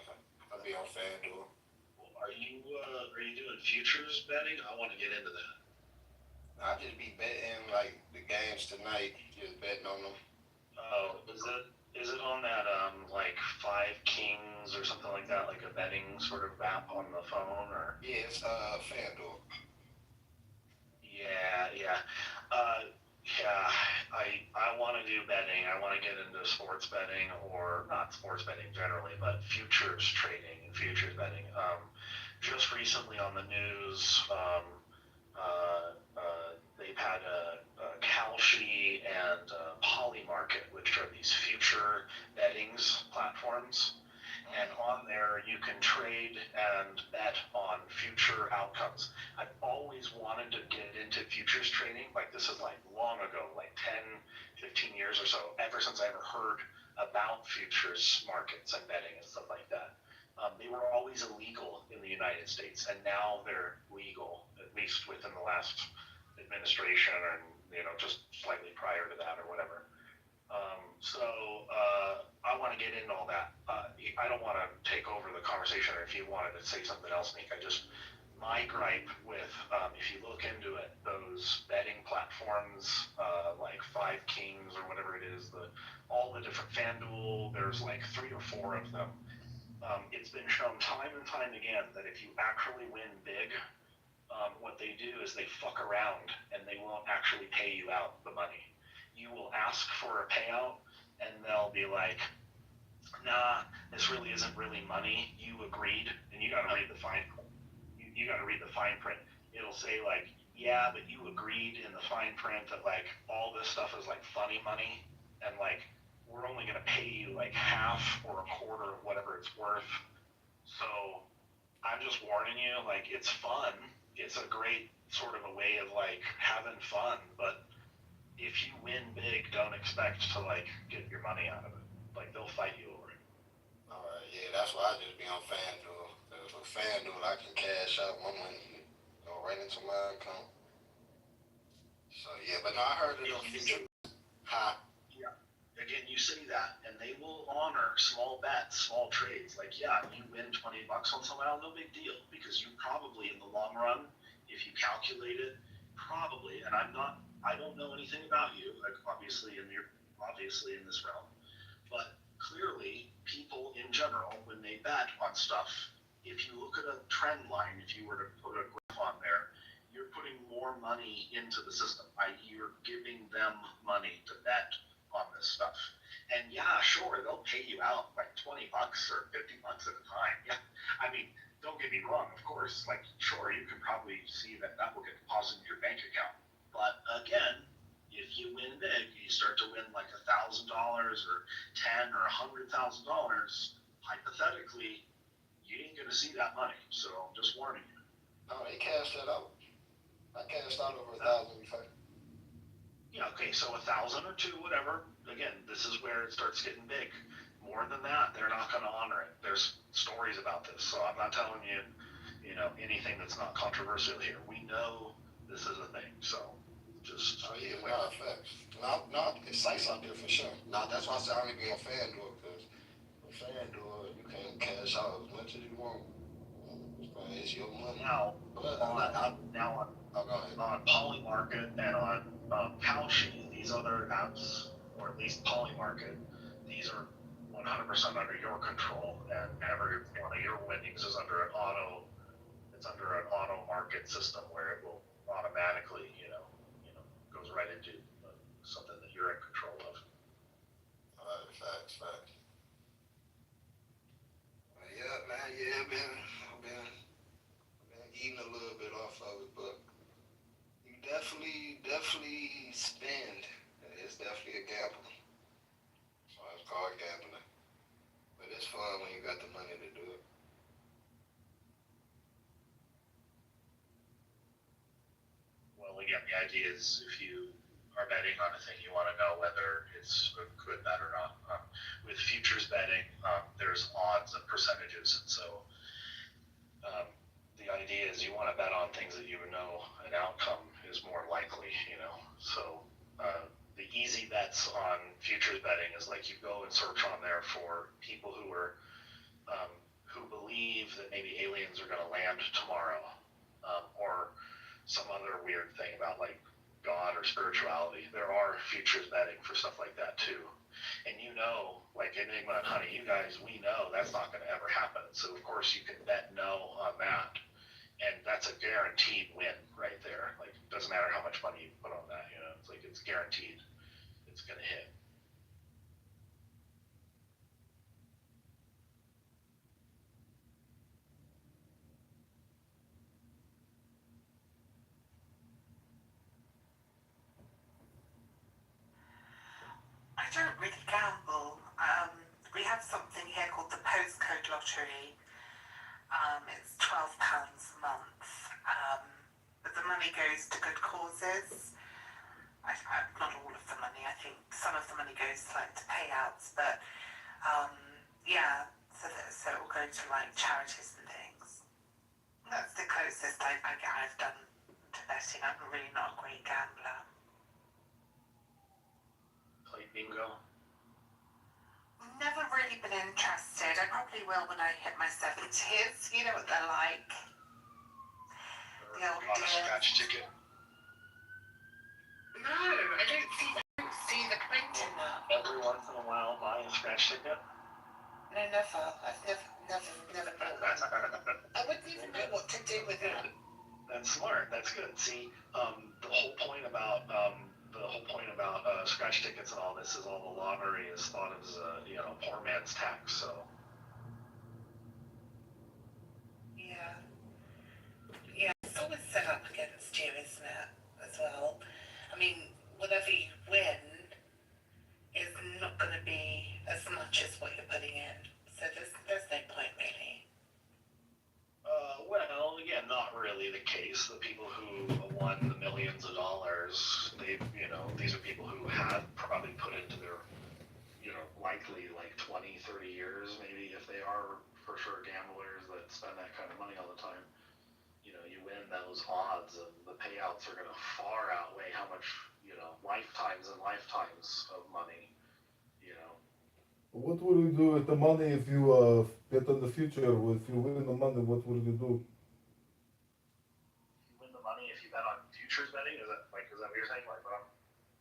I'll be on FanDuel. Are you doing futures betting? I want to get into that. I just be betting, like, the games tonight, just betting on them. Oh, is it on that like 5 Kings or something like that, like a betting sort of app on the phone, or? Yeah, it's FanDuel. Yeah. I want to do betting. I want to get into sports betting, or not sports betting generally, but futures trading and futures betting. Just recently on the news, they've had Kalshi and Polymarket, which are these future bettings platforms. And on there, you can trade and bet on future outcomes. I've always wanted to get into futures trading. Like, this is like long ago, like 10, 15 years or so, ever since I ever heard about futures markets and betting and stuff like that. They were always illegal in the United States, and now they're legal, at least within the last administration, and just slightly prior to that or whatever. I want to get into all that. I don't want to take over the conversation, or if you wanted to say something else, Nick. My gripe with, if you look into it, those betting platforms, like 5 Kings or whatever it is, all the different FanDuel, there's like 3 or 4 of them. It's been shown time and time again that if you actually win big, what they do is they fuck around and they won't actually pay you out the money. You will ask for a payout and they'll be like, nah, this really isn't really money. You agreed, and you got to read the fine print. You got to read the fine print. It'll say like, yeah, but you agreed in the fine print that like all this stuff is like funny money, and like we're only going to pay you like half or a quarter of whatever it's worth. So I'm just warning you, like, it's fun. It's a great sort of a way of like having fun, but if you win big, don't expect to like get your money out of it. Like, they'll fight you over it. Alright, yeah, that's why I just be on FanDuel. With FanDuel, I can cash out my money, go right into my account. So yeah, but no, I heard it on future. Yeah. Again, you say that, and they will honor small bets, small trades. Like, yeah, you win $20 on someone else, no big deal, because you probably, in the long run, if you calculate it, probably, and I don't know anything about you, like obviously in this realm, but clearly people in general, when they bet on stuff, if you look at a trend line, if you were to put a graph on there, you're putting more money into the system, i.e. you're giving them money to bet on this stuff. And yeah, sure, they'll pay you out like $20 or $50 at a time. Yeah, I mean, don't get me wrong, of course, like, sure, you can probably see that will get deposited in your bank account. But again, if you win big, you start to win like $1,000 or $10,000 or $100,000. Hypothetically, you ain't gonna see that money. So I'm just warning you. Oh, they cashed that out. I cashed out over 1,000 before. Yeah, okay, so 1,000 or 2, whatever. Again, this is where it starts getting big. More than that, they're not gonna honor it. There's stories about this, so I'm not telling you, anything that's not controversial here. We know this is a thing, so just. Oh yeah, no, facts. No, it's sites out there for sure. No, that's why I said I only be on FanDuel, because with FanDuel you can cash out as much as you want. It's your money. Now, but on Polymarket and on Kalshi, these other apps, or at least Polymarket, these are 100% under your control, and every one of your winnings is under an auto market system where it will automatically, goes right into something that you're in control of. idea is if you are betting on a thing, you want to know whether it's a good bet or not. With futures betting, there's odds and percentages, and so the idea is you want to bet on things that you know an outcome is more likely, So the easy bets on futures betting is like you go and search on there for people who believe that maybe aliens are going to land tomorrow, or some other weird thing about like God or spirituality. There are futures betting for stuff like that too. And like Enigma and Honey, we know that's not going to ever happen. So of course you can bet no on that. And that's a guaranteed win right there. Like, it doesn't matter how much money you put on that, It's like, it's guaranteed it's going to hit. I don't really gamble. We have something here called the postcode lottery. It's £12 a month, but the money goes to good causes. Not all of the money. I think some of the money goes to payouts, but so it will go to like charities and things. That's the closest I've done to betting. I'm really not a great gambler. Play bingo. Never really been interested. I probably will when I hit my 70s. You know what they're like. The old On a scratch ticket. No, I don't see the point in that. Every once in a while, buy a scratch ticket. No, never. I've never bought one. I wouldn't even know what to do with it. That's smart. That's good. See, the whole point about scratch tickets and all this is all the lottery is thought of as a poor man's tax. So. Yeah, it's always set up against you, isn't it? As well. I mean, whatever you win is not going to be as much as what you're putting in. So there's no point really. Well, again, not really the case. The people who won the millions of dollars, these are people who have probably put into their, likely like 20, 30 years, maybe if they are for sure gamblers that spend that kind of money all the time. You win those odds and the payouts are going to far outweigh how much, lifetimes and lifetimes of money, What will you do with the money if you bet on the future? If you win the money, what will you do? You win the money if you bet on futures betting? Is that what you're saying?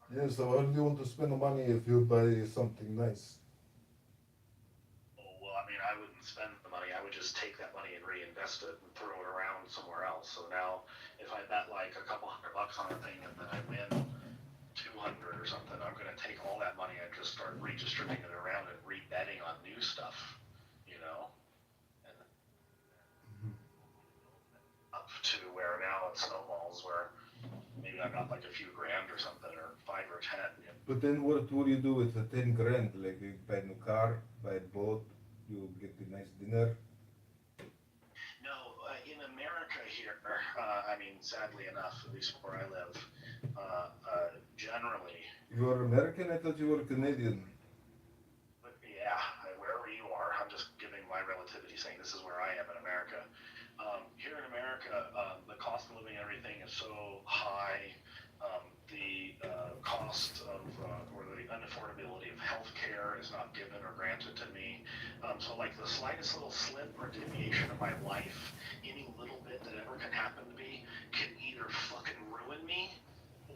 Yeah, so how do you want to spend the money if you buy something nice? Well, I wouldn't spend the money. I would just take that money and reinvest it and throw it around somewhere else. So now, if I bet like a couple $100 on a thing and then I win 200 or something, I'm going to take all that money and just start redistributing it around and rebetting on new stuff, and up to where now it snowballs where maybe I got like a few grand or something, or 5 or 10. But then what will you do with the 10 grand? Like you buy a new car, buy a boat, you get a nice dinner? No, in America here, sadly enough, at least where I live, generally. You are American? I thought you were Canadian. But yeah, wherever you are, I'm just giving my relativity, saying this is where I am in America. Here in America, the cost of living and everything is so high. The cost of, or the unaffordability of healthcare is not given or granted to me. So like the slightest little slip or deviation of my life, any little bit that ever can happen to me, can either fucking ruin me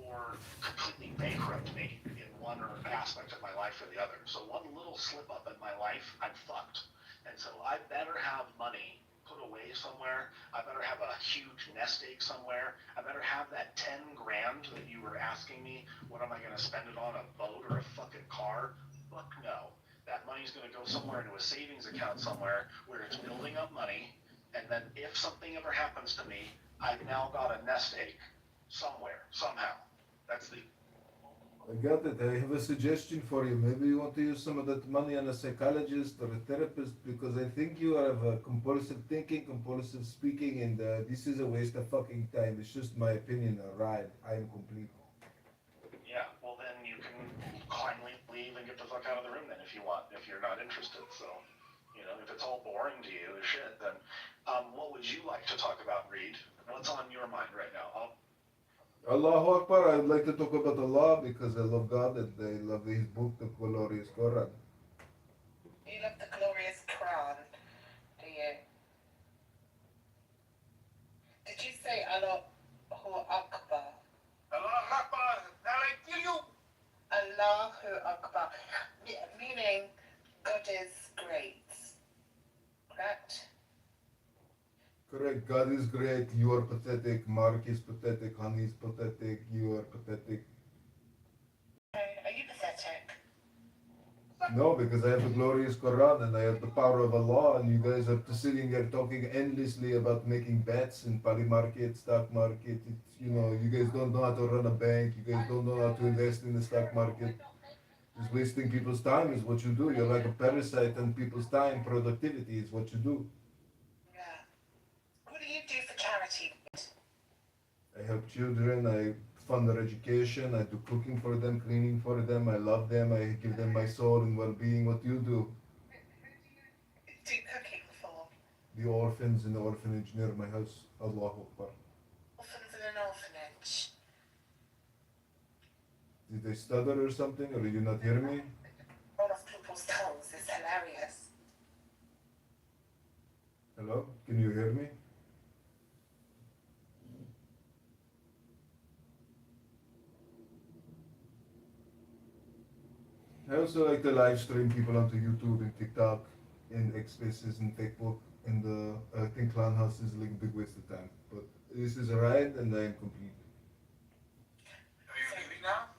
or completely bankrupt me in one or aspect of my life or the other. So one little slip up in my life, I'm fucked. And so I better have money put away somewhere. I better have a huge nest egg somewhere. I better have that 10 grand that you were asking me. What am I going to spend it on? A boat or a fucking car? Fuck no. That money's going to go somewhere into a savings account somewhere where it's building up money. And then if something ever happens to me, I've now got a nest egg somewhere, somehow. That's the... I got it. I have a suggestion for you. Maybe you want to use some of that money on a psychologist or a therapist because I think you have a compulsive thinking, compulsive speaking, and this is a waste of fucking time. It's just my opinion. A ride. I am complete. Yeah, well then you can kindly leave and get the fuck out of the room then if you want, if you're not interested. So, you know, if it's all boring to you as shit, then what would you like to talk about, Reed? What's on your mind right now? Allahu Akbar. I'd like to talk about Allah because I love God and I love His book, the glorious Quran. You love the glorious Quran, do you? Did you say Allahu Akbar? Allah Akbar, now I kill you. Allahu Akbar. Meaning God is great. Correct? Correct. God is great. You are pathetic. Mark is pathetic. Honey is pathetic. You are pathetic. Are you pathetic? No, because I have the glorious Quran and I have the power of Allah, and you guys are sitting here talking endlessly about making bets in poly market, stock market. It's, you know, you guys don't know how to run a bank. You guys don't know how to invest in the stock market. Just wasting people's time is what you do. You're like a parasite on people's time. Productivity is what you do. Yeah. What do you do for charity? I help children. I fund their education. I do cooking for them, cleaning for them. I love them. I give them my soul and well-being. What do you do? Do cooking for The orphans in the orphanage near my house. Allahu Akbar. orphans in an orphanage. Did they stutter or something, or did you not hear me? All of people's tongues is hilarious. Hello? Can you hear me? I also like to live stream people onto YouTube and TikTok and X Spaces and Facebook. And I think Clown House is like a big waste of time. But this is a ride and I am complete. Are you leaving now?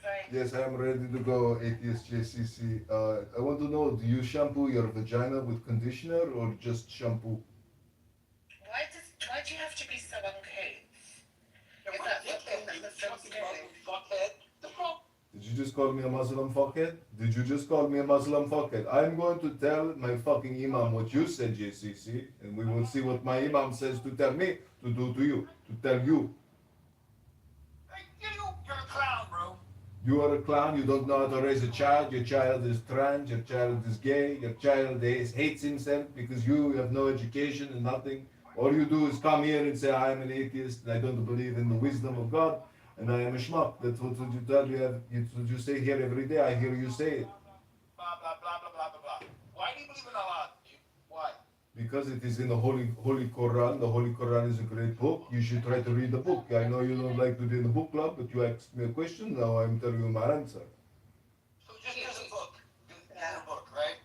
Right. Yes, I am ready to go, Atheist JCC. I want to know, do you shampoo your vagina with conditioner or just shampoo? Why do you have to be so uncouth? Yeah, Is what that the something dickhead, that you the films fucking do? Muslim fuckhead. The fuck? Did you just call me a Muslim fuckhead? Did you just call me a Muslim fuckhead? I'm going to tell my fucking imam what you said, JCC, and we will see what my imam says to tell me to do to you, to tell you. Hey, you're a clown, bro. You are a clown, you don't know how to raise a child, your child is trans, your child is gay, your child hates himself because you have no education and nothing. All you do is come here and say, I am an atheist and I don't believe in the wisdom of God and I am a schmuck. That's what you tell you. It's what you say here every day. I hear you say it. Blah, blah, blah, blah, blah, blah, blah. Why do you believe in Allah? Why? Because it is in the Holy Quran. The Holy Quran is a great book. You should try to read the book. I know you don't like to be in the book club, but you asked me a question. Now I'm telling you my answer. So just use a book. Use a book, right?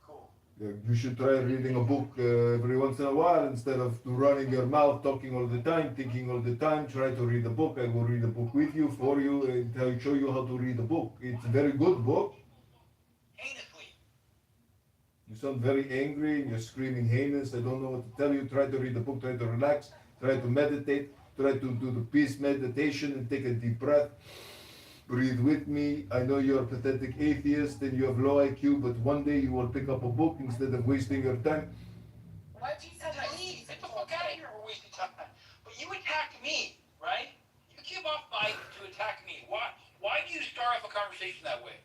Cool. You should try reading a book every once in a while instead of running your mouth, talking all the time, thinking all the time. Try to read a book. I will read a book with you, for you, and I'll show you how to read a book. It's a very good book. Heinously. You sound very angry and you're screaming heinous. I don't know what to tell you. Try to read the book. Try to relax. Try to meditate. Try to do the peace meditation and take a deep breath. Breathe with me. I know you're a pathetic atheist and you have low IQ, but one day you will pick up a book instead of wasting your time. Why do you sound like Please, get the fuck out of here. We're wasting time. But you attacked me, right? You came off mic to attack me. Why do you start off a conversation that way?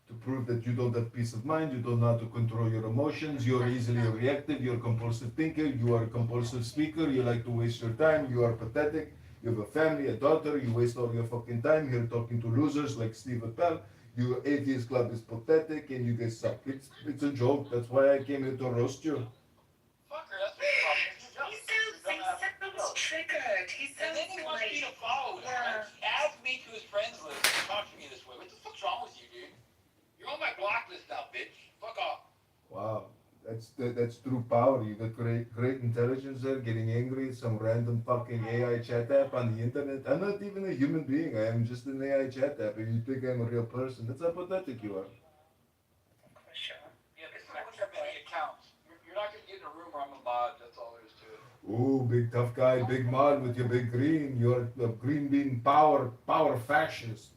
To prove that you don't have peace of mind, you don't know how to control your emotions, you're easily reactive, you're a compulsive thinker, you are a compulsive speaker, you like to waste your time, you are pathetic, you have a family, a daughter, you waste all your fucking time here talking to losers like Steve Appel. Your atheist club is pathetic and you guys suck. It's a joke. That's why I came here to roast you. Fucker, that's what the problem is. he sounds triggered. He And sounds then he wants me to follow him. Yeah. He adds me to his friends list and talks to me this way. What the fuck's wrong with you, dude? You're on my block list now, bitch. Fuck off. Wow, that's true power. You got great intelligence there, getting angry at some random fucking AI chat app on the internet. I'm not even a human being. I am just an AI chat app. And you think I'm a real person? That's how pathetic you are. For sure. Yeah, this is how many accounts. You're not gonna get in a room where I'm a mod. That's all there is to it. Ooh, big tough guy, big mod with your big green. You're a green bean power fascist.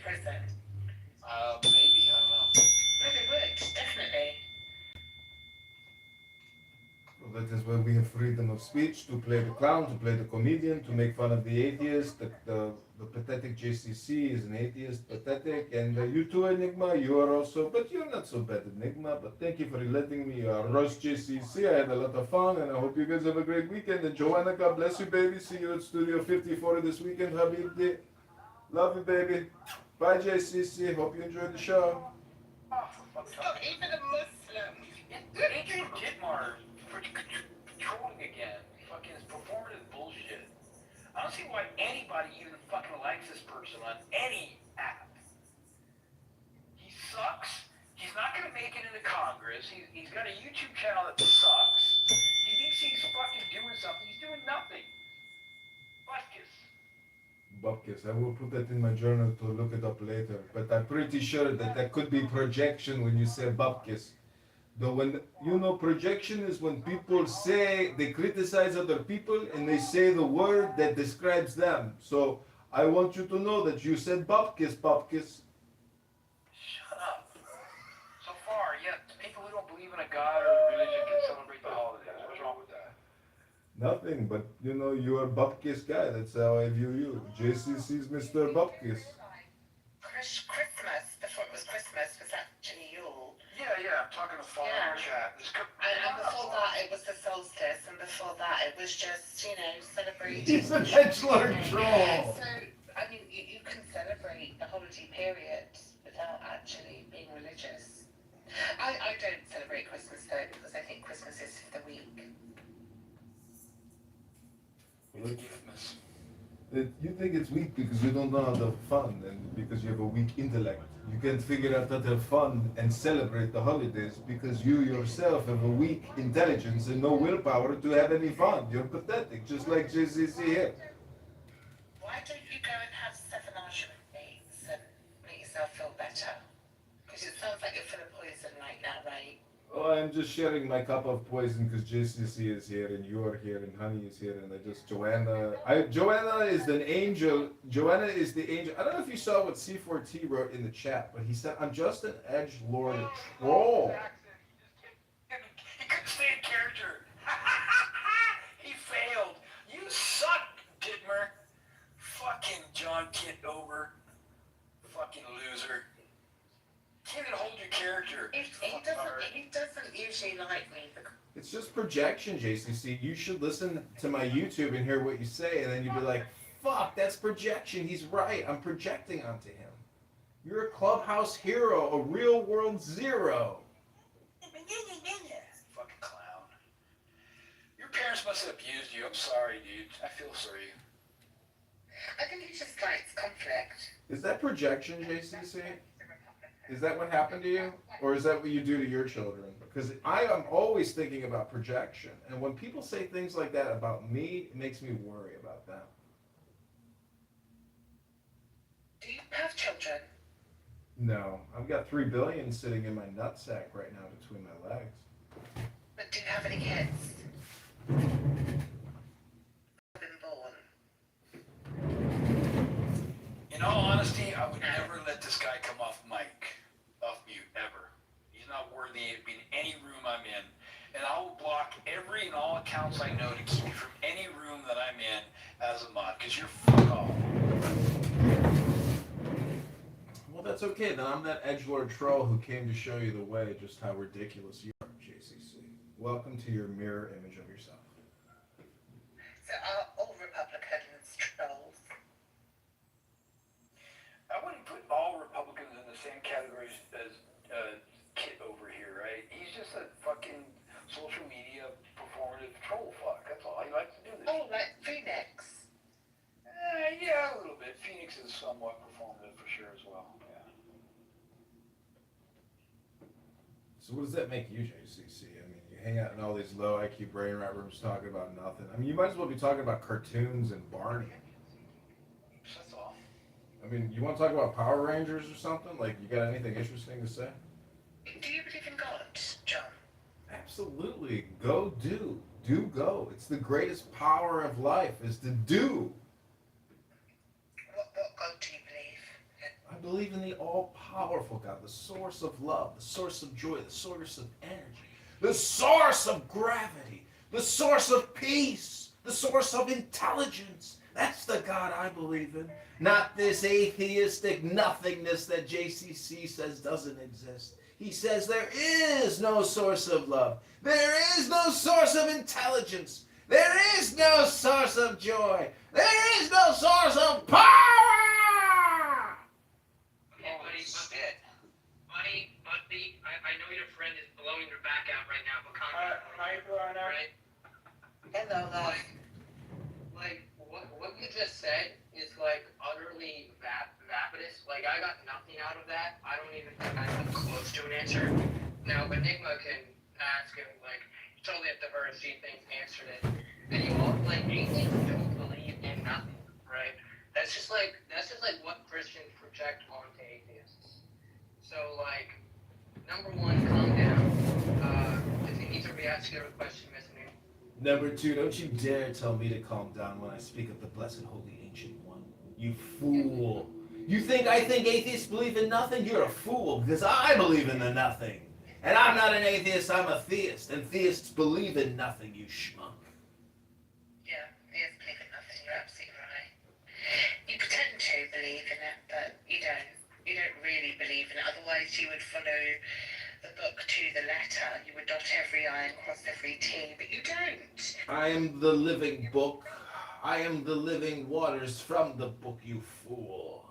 prison? Maybe, I don't know. No, they would, definitely. Well, that is where we have freedom of speech to play the clown, to play the comedian, to make fun of the atheist. The pathetic JCC is an atheist, pathetic. And you too, Enigma, you are also, but you're not so bad, Enigma. But thank you for letting me roast JCC. I had a lot of fun, and I hope you guys have a great weekend. And Joanna, God bless you, baby. See you at Studio 54 this weekend, Habibti. Love you, baby. Bye, JCC. Hope you enjoyed the show. Look, even a Muslim. Adrian Gitmar trolling again. Fucking performative bullshit. I don't see why anybody even fucking likes this person on any app. He sucks. He's not gonna make it into Congress. He's got a YouTube channel that sucks. He thinks he's fucking doing something. He's doing nothing. Butkus. Bupkis. I will put that in my journal to look it up later. But I'm pretty sure that that could be projection when you say Bupkis. Though when, you know, projection is when people say, they criticize other people and they say the word that describes them. So I want you to know that you said Bupkis, Bupkis. Shut up. So far, yeah, people who don't believe in a god or a religion can celebrate the holidays. What's wrong with that? Nothing, but you know, you're a Bupkis guy. That's how I view you. JCC's Mr. Bupkis. Christmas, before it was Christmas, was actually Yule. Yeah, I'm talking to phone chat. And before that, it was the solstice, and before that, it was just, you know, celebrating. He's an edgelord troll. So, I mean, you can celebrate the holiday period without actually being religious. I don't celebrate Christmas, though, because I think Christmas is for the weak. You think it's weak because you don't know how to have fun and because you have a weak intellect. You can't figure out how to have fun and celebrate the holidays because you yourself have a weak intelligence and no willpower to have any fun. You're pathetic, just like JCC here. Why don't you go and have 7 argument dates and make yourself feel better? Because it sounds like you're full of poison right now, right? Oh, I'm just sharing my cup of poison because JCC is here and you're here and Honey is here and Joanna is an angel. Joanna is the angel. I don't know if you saw what C4T wrote in the chat, but he said, I'm just an edgelord troll. He couldn't stay in character. He failed. You suck, Dittmer. Fucking John Kitover. Fucking loser. Can't even hold your character. He doesn't usually like me. It's just projection, JCC. You should listen to my YouTube and hear what you say, and then you'd be like, fuck, that's projection. He's right. I'm projecting onto him. You're a clubhouse hero, a real world zero. Fucking clown. Your parents must have abused you. I'm sorry, dude. I feel sorry. I think he just likes conflict. Is that projection, JCC? Is that what happened to you? Or is that what you do to your children? Because I am always thinking about projection. And when people say things like that about me, it makes me worry about them. Do you have children? No. I've got 3 billion sitting in my nutsack right now between my legs. But do you have any kids? Been born. In all honesty, I would never let this guy come off mute, ever. He's not worthy of being in any room I'm in. And I will block every and all accounts I know to keep you from any room that I'm in as a mod, because you're fuck all. Well, that's okay. Then I'm that edgelord troll who came to show you the way, just how ridiculous you are, JCC. Welcome to your mirror image of yourself. So are all Republicans trolls? I wouldn't put all Republicans in the same category as Kit over here, right? He's just a fucking social media performative troll fuck. That's all. He likes to do this. Oh, like Phoenix. Yeah, a little bit. Phoenix is somewhat performative for sure as well. Yeah. So what does that make you, JCC? I mean, you hang out in all these low IQ brain rot rooms talking about nothing. I mean, you might as well be talking about cartoons and Barney. That's all. I mean, you want to talk about Power Rangers or something? Like, you got anything interesting to say? Do you believe in God, John? Absolutely. Go do. Do go. It's the greatest power of life is to do. What God do you believe? I I believe in the all-powerful God, the source of love, the source of joy, the source of energy, the source of gravity, the source of peace, the source of intelligence. That's the God I believe in, not this atheistic nothingness that JCC says doesn't exist. He says there is no source of love. There is no source of intelligence. There is no source of joy. There is no source of power. Buddy, I know your friend is blowing your back out right now, but Hi, Brona. right? Hello, love. Like what you just said is like utterly vapidous. Like I got nothing out of that. I don't even think I come close to an answer. Now Enigma can ask him like totally up to her if she thinks answered it. And you all like atheists don't believe in nothing, right? That's just like what Christians project onto atheists. So like number one, calm down. If you need to re-ask your question, Miss New. Number two, don't you dare tell me to calm down when I speak of the blessed holy ancient one. You fool. You think I think atheists believe in nothing? You're a fool, because I believe in the nothing. And I'm not an atheist, I'm a theist. And theists believe in nothing, you schmuck. Yeah, theists believe in nothing, you're absolutely right. You pretend to believe in it, but you don't. You don't really believe in it, otherwise you would follow the book to the letter. You would dot every I and cross every T, but you don't. I am the living book. I am the living waters from the book, you fool.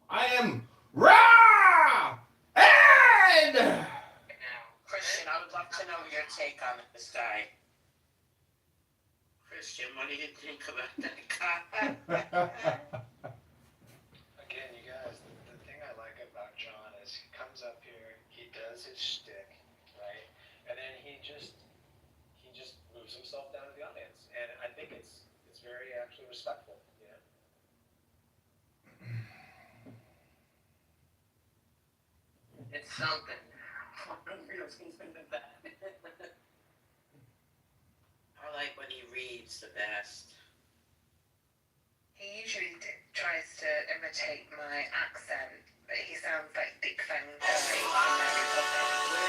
I am Ra! And... Christian, I would love to know your take on this guy. Christian, what do you think about that guy? Again, you guys, the thing I like about John is he comes up here, he does his shtick, right? And then he just moves himself down to the audience. And I think it's very actually respectful, you know? It's something. I like when he reads the best. He usually tries to imitate my accent, but he sounds like Dick Van Dyke from Harry Potter.